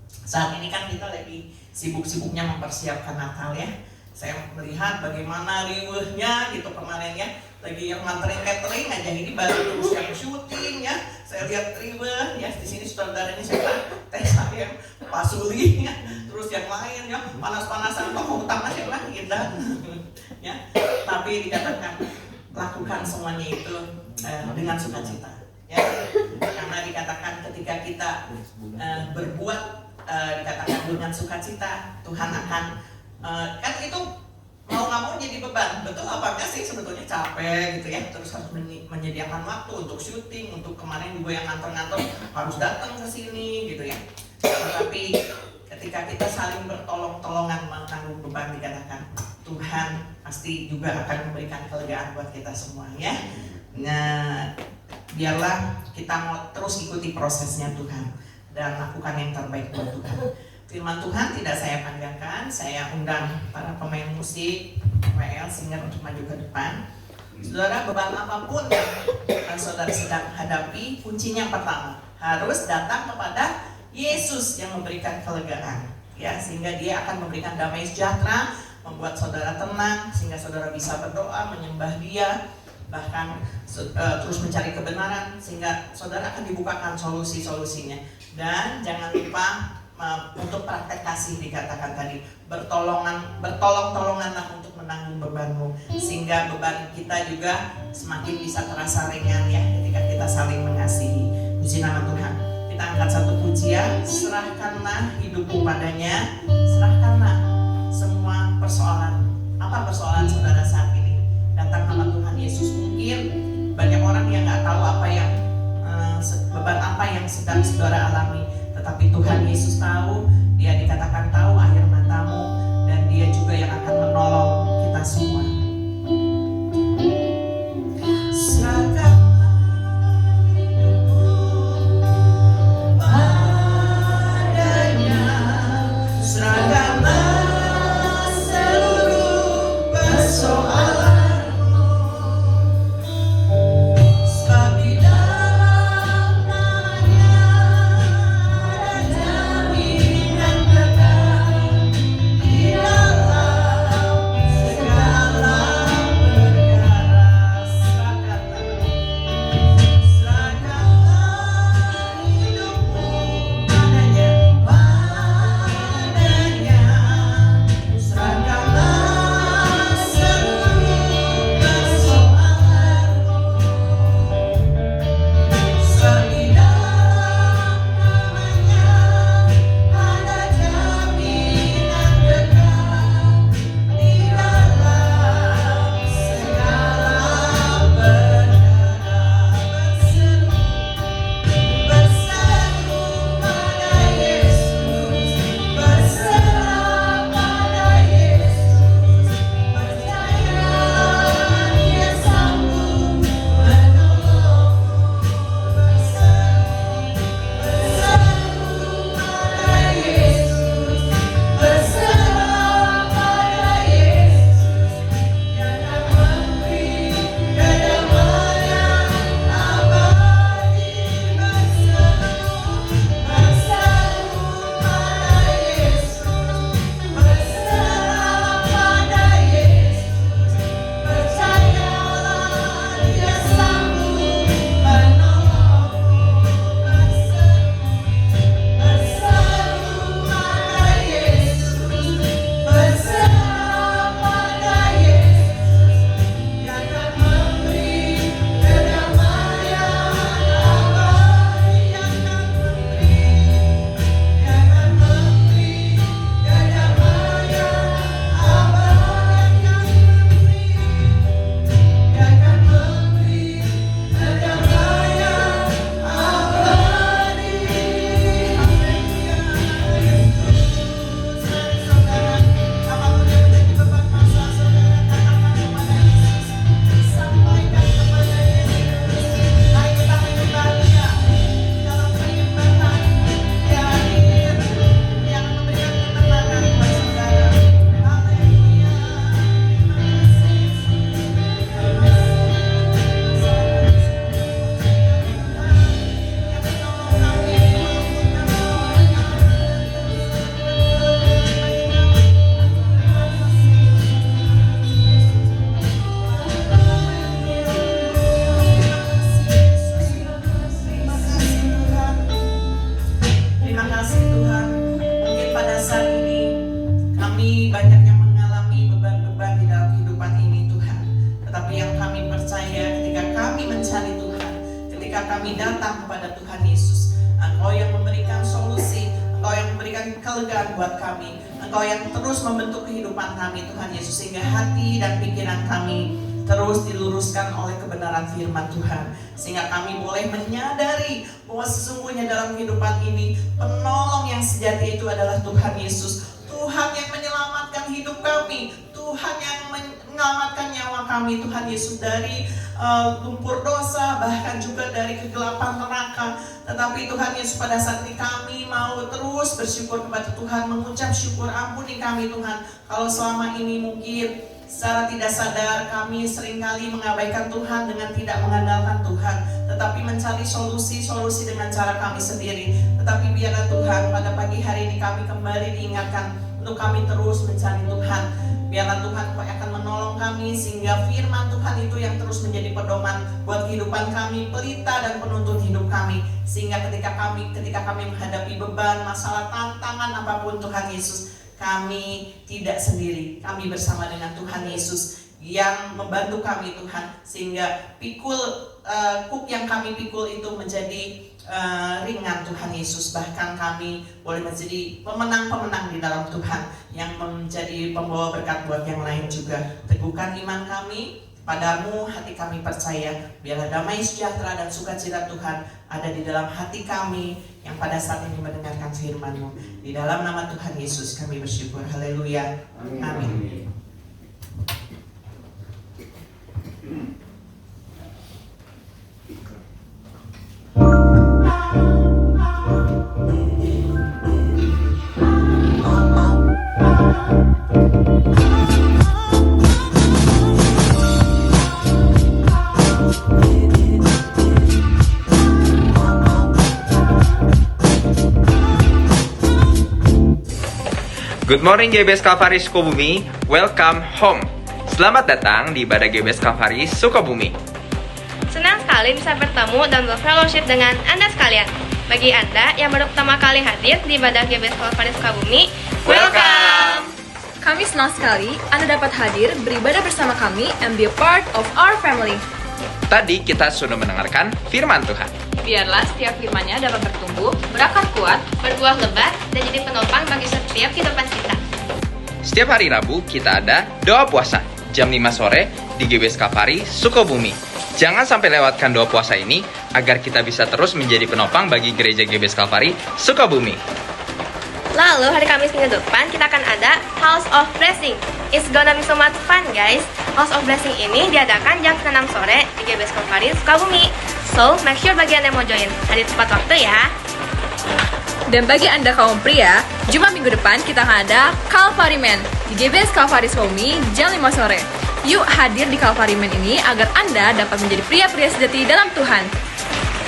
saat ini kan kita lagi sibuk-sibuknya mempersiapkan Natal ya. Saya melihat bagaimana riuhnya gitu kemarin ya, lagi yang nganterin catering aja, ini baru terus yang syuting ya. Saya lihat riuh ya, di sini saudara ini siapa? Teh saya, Pak Suli ya, terus yang lain ya, panas-panasan kok utama siapa? Indah ya. Tapi dikatakan lakukan semuanya itu dengan sukacita ya. Karena dikatakan ketika kita berbuat dikatakan dengan sukacita, Tuhan akan kan itu mau nggak mau jadi beban. Betul apa enggak sih sebetulnya, capek gitu ya, terus harus menyediakan waktu untuk syuting, untuk kemarin juga yang ngantor-ngantor harus datang ke sini gitu ya. Tapi ketika kita saling bertolong-tolongan menanggung beban, dikatakan Tuhan pasti juga akan memberikan kelegaan buat kita semua ya. Nah biarlah kita mau terus ikuti prosesnya Tuhan dan lakukan yang terbaik buat Tuhan. Firman Tuhan tidak saya panjangkan, saya undang para pemain musik, WL, singer untuk maju ke depan. Saudara, beban apapun yang saudara sedang hadapi, kuncinya pertama harus datang kepada Yesus yang memberikan kelegaan, ya, sehingga Dia akan memberikan damai sejahtera, membuat saudara tenang, sehingga saudara bisa berdoa, menyembah Dia, bahkan terus mencari kebenaran, sehingga saudara akan dibukakan solusi-solusinya. Dan jangan lupa untuk praktek kasih, dikatakan tadi, bertolong-tolonganlah untuk menanggung bebanmu, sehingga beban kita juga semakin bisa terasa ringan ya ketika kita saling mengasihi. Puji nama Tuhan. Kita angkat satu pujian, serahkanlah hidupmu padanya, serahkanlah semua persoalan. Apa persoalan saudara saat ini? Datang sama Tuhan Yesus. Mungkin banyak orang yang nggak tahu apa yang beban apa yang sedang saudara alami, tetapi Tuhan Yesus tahu. Dia dikatakan tahu akhir matamu, dan Dia juga yang akan menolong kita semua. kami datang kepada Tuhan Yesus. Engkau yang memberikan solusi, Engkau yang memberikan kelegaan buat kami, Engkau yang terus membentuk kehidupan kami Tuhan Yesus, sehingga hati dan pikiran kami terus diluruskan oleh kebenaran firman Tuhan, sehingga kami boleh menyadari bahwa sesungguhnya dalam kehidupan ini penolong yang sejati itu adalah Tuhan Yesus. Tuhan yang menyelamatkan hidup kami, Tuhan yang menyelamatkan nyawa kami Tuhan Yesus dari lumpur dosa, bahkan juga dari kegelapan neraka. Tetapi Tuhan Yesus, pada saat ini kami mau terus bersyukur kepada Tuhan, mengucap syukur, ampuni kami Tuhan kalau selama ini mungkin secara tidak sadar kami seringkali mengabaikan Tuhan dengan tidak mengandalkan Tuhan, tetapi mencari solusi dengan cara kami sendiri. Tetapi biarlah Tuhan, pada pagi hari ini kami kembali diingatkan untuk kami terus mencari Tuhan. Biarlah Tuhan Kau akan menolong kami, sehingga firman Tuhan itu yang terus menjadi pedoman buat kehidupan kami, pelita dan penuntun hidup kami. Sehingga ketika kami menghadapi beban, masalah, tantangan apapun Tuhan Yesus, kami tidak sendiri, kami bersama dengan Tuhan Yesus yang membantu kami Tuhan, sehingga kuk yang kami pikul itu menjadi ringan Tuhan Yesus. Bahkan kami boleh menjadi pemenang-pemenang di dalam Tuhan, yang menjadi pembawa berkat buat yang lain juga. Teguhkan iman kami Padamu, hati kami percaya. Biarlah damai sejahtera dan sukacita Tuhan ada di dalam hati kami yang pada saat ini mendengarkan firman-Mu. Di dalam nama Tuhan Yesus kami bersyukur. Haleluya. Amin. Good morning GBS Kalvari Sukabumi, welcome home. Selamat datang di ibadah GBS Kalvari Sukabumi. Senang sekali bisa bertemu dan berfellowship dengan Anda sekalian. Bagi Anda yang baru pertama kali hadir di ibadah GBS Kalvari Sukabumi, welcome! Kami senang sekali Anda dapat hadir beribadah bersama kami and be a part of our family. Tadi kita sudah mendengarkan firman Tuhan. Biarlah setiap firman-Nya dapat bertumbuh, berakar kuat, Berbuah lebat dan jadi penopang bagi setiap kehidupan kita. Setiap hari Rabu kita ada doa puasa jam 5 sore di GBS Kalvari Sukabumi. Jangan sampai lewatkan doa puasa ini agar kita bisa terus menjadi penopang bagi gereja GBS Kalvari Sukabumi. Lalu hari Kamis minggu depan kita akan ada House of Blessing. It's gonna be so much fun guys. House of Blessing ini diadakan jam 6 sore di GBS Kalvari Sukabumi. So, make sure bagi Anda yang mau join hadir tepat waktu ya. Dan bagi Anda kaum pria, Jumat minggu depan kita akan ada Calvary Men di GBS Kalvari Sukabumi jam 5 sore. Yuk hadir di Calvary Men ini agar Anda dapat menjadi pria-pria sejati dalam Tuhan.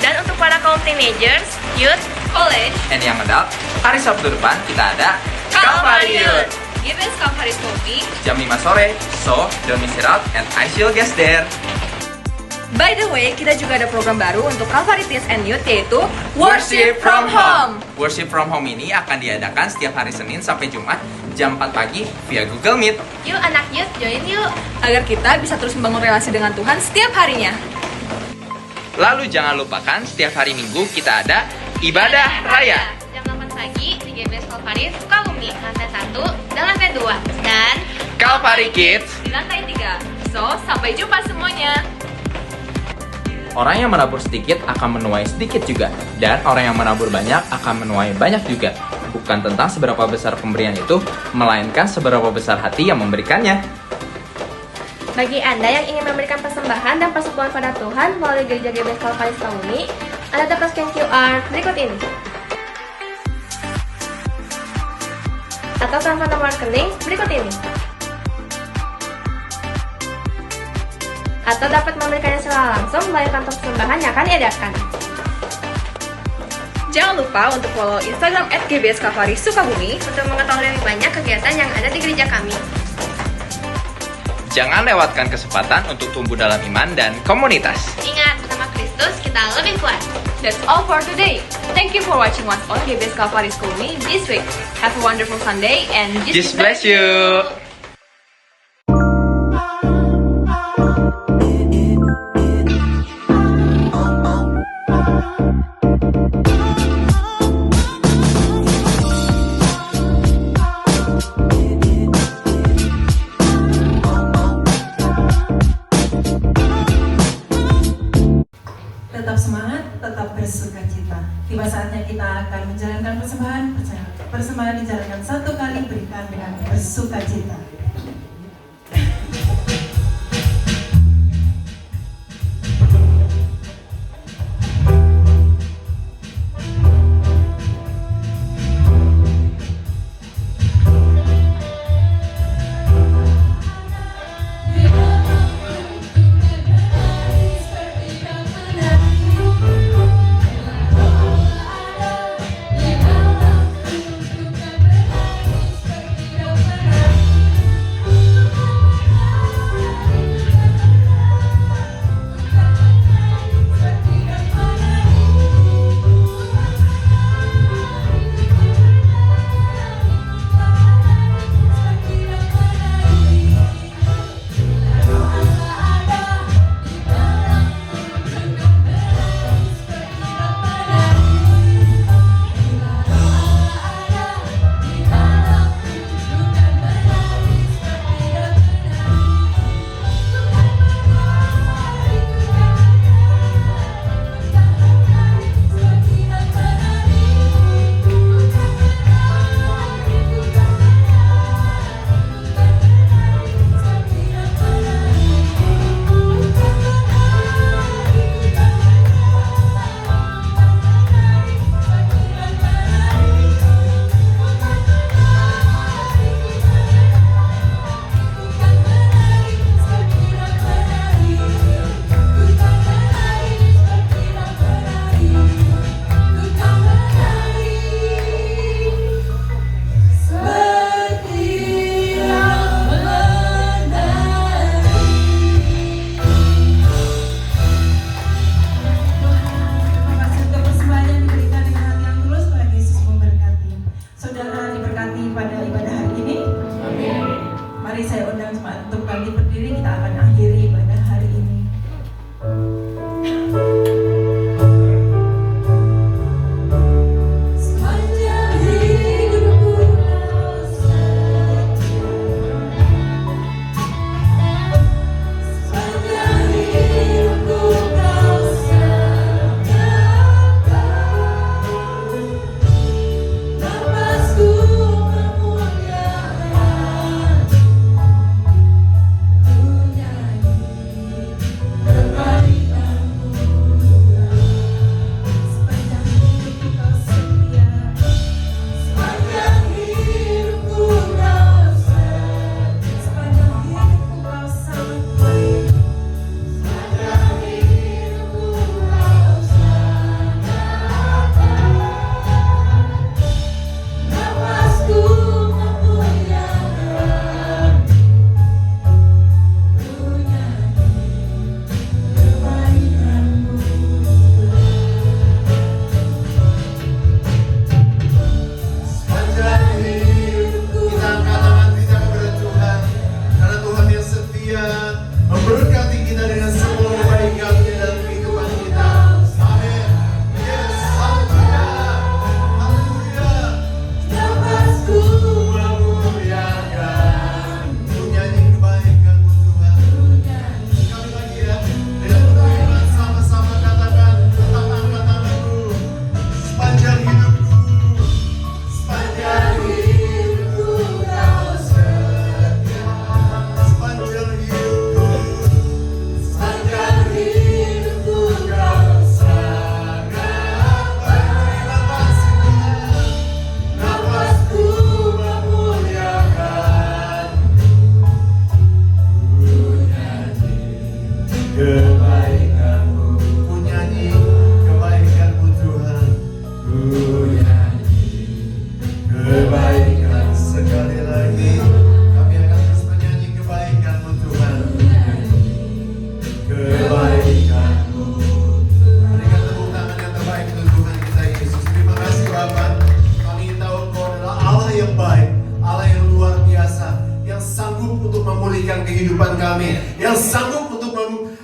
Dan untuk para kaum teenagers, youth, college, And yang adult, hari Sabtu depan kita ada Kalvari Youth GBS Kalvari Sukabumi. jam 5 sore. So, don't miss it out and I see you guys there. By the way, kita juga ada program baru untuk Calvary Teens and Youth, yaitu Worship from Home. Worship from Home ini akan diadakan setiap hari Senin sampai Jumat jam 4 pagi via Google Meet. yuk anak youth, join yuk. Agar kita bisa terus membangun relasi dengan Tuhan setiap harinya. Lalu jangan lupakan setiap hari Minggu kita ada Ibadah Raya. Jam 8 pagi di GBS Kalvari Sukabumi, lantai 1 dan lantai 2. Dan Kalvari Kids. Di lantai 3. So, sampai jumpa semuanya. Orang yang menabur sedikit akan menuai sedikit juga. Dan orang yang menabur banyak akan menuai banyak juga. Bukan tentang seberapa besar pemberian itu, melainkan seberapa besar hati yang memberikannya. bagi Anda yang ingin memberikan persembahan dan persekutuan pada Tuhan melalui gereja GBS Kalvari Sukabumi, Anda dapat scan QR berikut ini. Atau transfer nomor rekening berikut ini. Atau dapat memberikannya secara langsung melalui kantor persembahan yang akan diadakan. Jangan lupa untuk follow Instagram @GBS Kalvari Sukabumi Untuk mengetahui lebih banyak kegiatan yang ada di gereja kami. Jangan lewatkan kesempatan untuk tumbuh dalam iman dan komunitas. Ingat, bersama Kristus kita lebih kuat. That's all for today. Thank you for watching What's on GBS Kalvari Sukabumi this week. Have a wonderful Sunday and Jesus bless you. sukacita. Tiba saatnya kita akan menjalankan persembahan. Persembahan dijalankan 1 kali, berikan dengan bersukacita. Mari saya undang jemaat untuk bangkit berdiri, kita akan akhiri ibadah hari ini. Kehidupan kami, yang sanggup untuk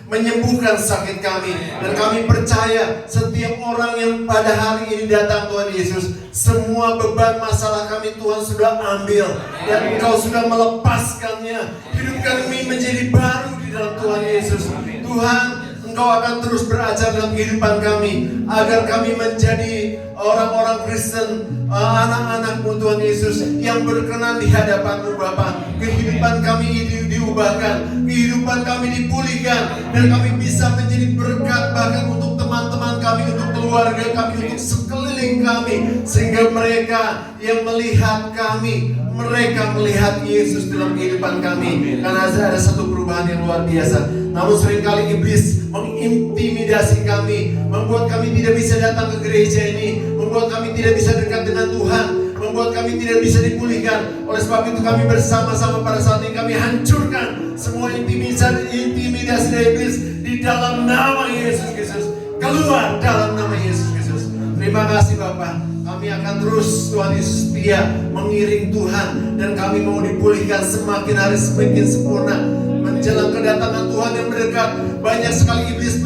menyembuhkan sakit kami. Dan kami percaya setiap orang yang pada hari ini datang Tuhan Yesus, semua beban masalah kami Tuhan sudah ambil, dan Engkau sudah melepaskannya. Hidup kami menjadi baru di dalam Tuhan Yesus. Tuhan, Engkau akan terus berajar dalam kehidupan kami, agar kami menjadi orang-orang Kristen, anak-anak-Mu Tuhan Yesus, yang berkenan di hadapan-Mu Bapa. Kehidupan kami diubahkan, kehidupan kami dipulihkan, dan kami bisa menjadi berkat bahkan untuk teman-teman kami, untuk keluarga kami, untuk sekeliling kami, sehingga mereka yang melihat kami, mereka melihat Yesus dalam kehidupan kami. Karena ada satu perubahan yang luar biasa. Namun seringkali iblis mengintimidasi kami, membuat kami tidak bisa datang ke gereja ini, membuat kami tidak bisa dekat dengan Tuhan, membuat kami tidak bisa dipulihkan. Oleh sebab itu kami bersama-sama pada saat ini kami hancurkan semua intimidasi dari iblis di dalam nama Yesus Kristus. Keluar dalam nama Yesus Kristus. Terima kasih Bapak. Kami akan terus Tuhan Yesus setia mengiring Tuhan, dan kami mau dipulihkan semakin hari semakin sempurna menjelang kedatangan Tuhan yang mendekat. Banyak sekali iblis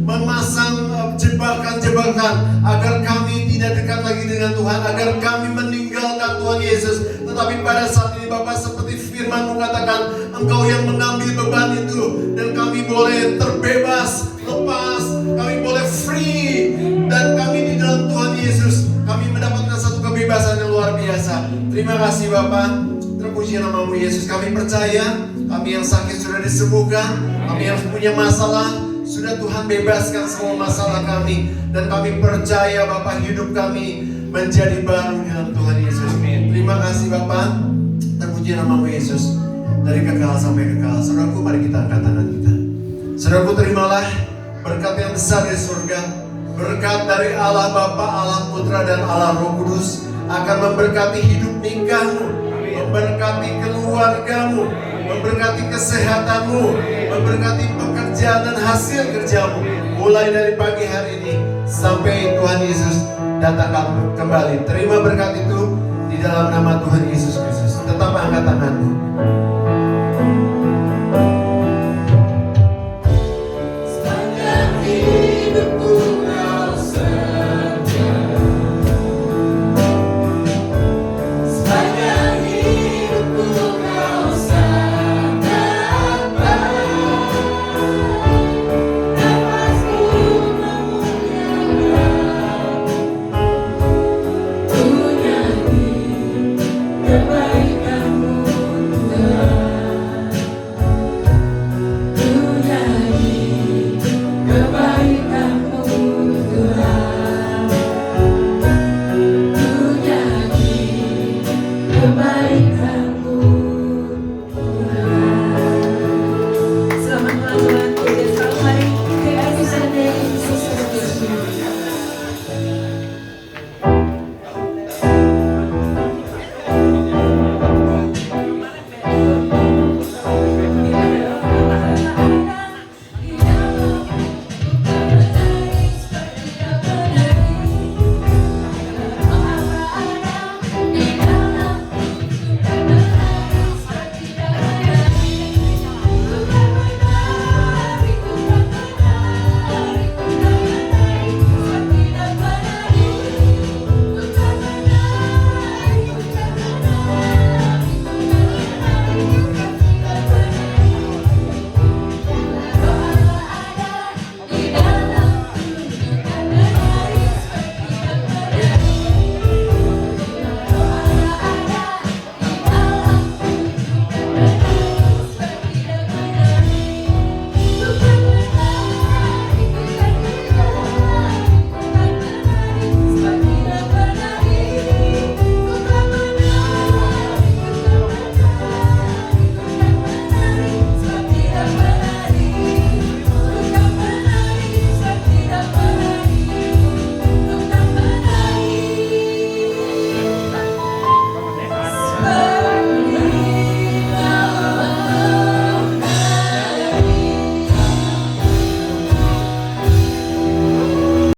memasang jebakan-jebakan agar kami tidak dekat lagi dengan Tuhan, agar kami meninggalkan Tuhan Yesus. Tetapi pada saat ini Bapak, seperti firman-Mu katakan, Engkau yang mengambil beban itu, dan kami boleh terbebas, lepas, kami boleh free, dan kami di dalam Tuhan Yesus, kami mendapatkan satu kebebasan yang luar biasa. Terima kasih Bapak, terpuji nama-Mu Yesus. Kami percaya, kami yang sakit sudah disembuhkan, kami yang punya masalah sudah Tuhan bebaskan semua masalah kami, dan kami percaya Bapak, hidup kami menjadi baru di dalam Tuhan Yesus. Terima kasih Bapak, terpuji nama-Mu Yesus, dari kekal sampai kekal. Saudaraku, mari kita angkat tangan kita. Saudaraku, terimalah berkat yang besar dari surga, berkat dari Allah Bapa, Allah Putra, dan Allah Roh Kudus akan memberkati hidup nikahmu, memberkati keluargamu, memberkati kesehatanmu, memberkati pekerjaan dan hasil kerjamu, mulai dari pagi hari ini sampai Tuhan Yesus datang kembali. Terima berkat itu di dalam nama Tuhan Yesus Kristus. Tetap angkat tanganmu.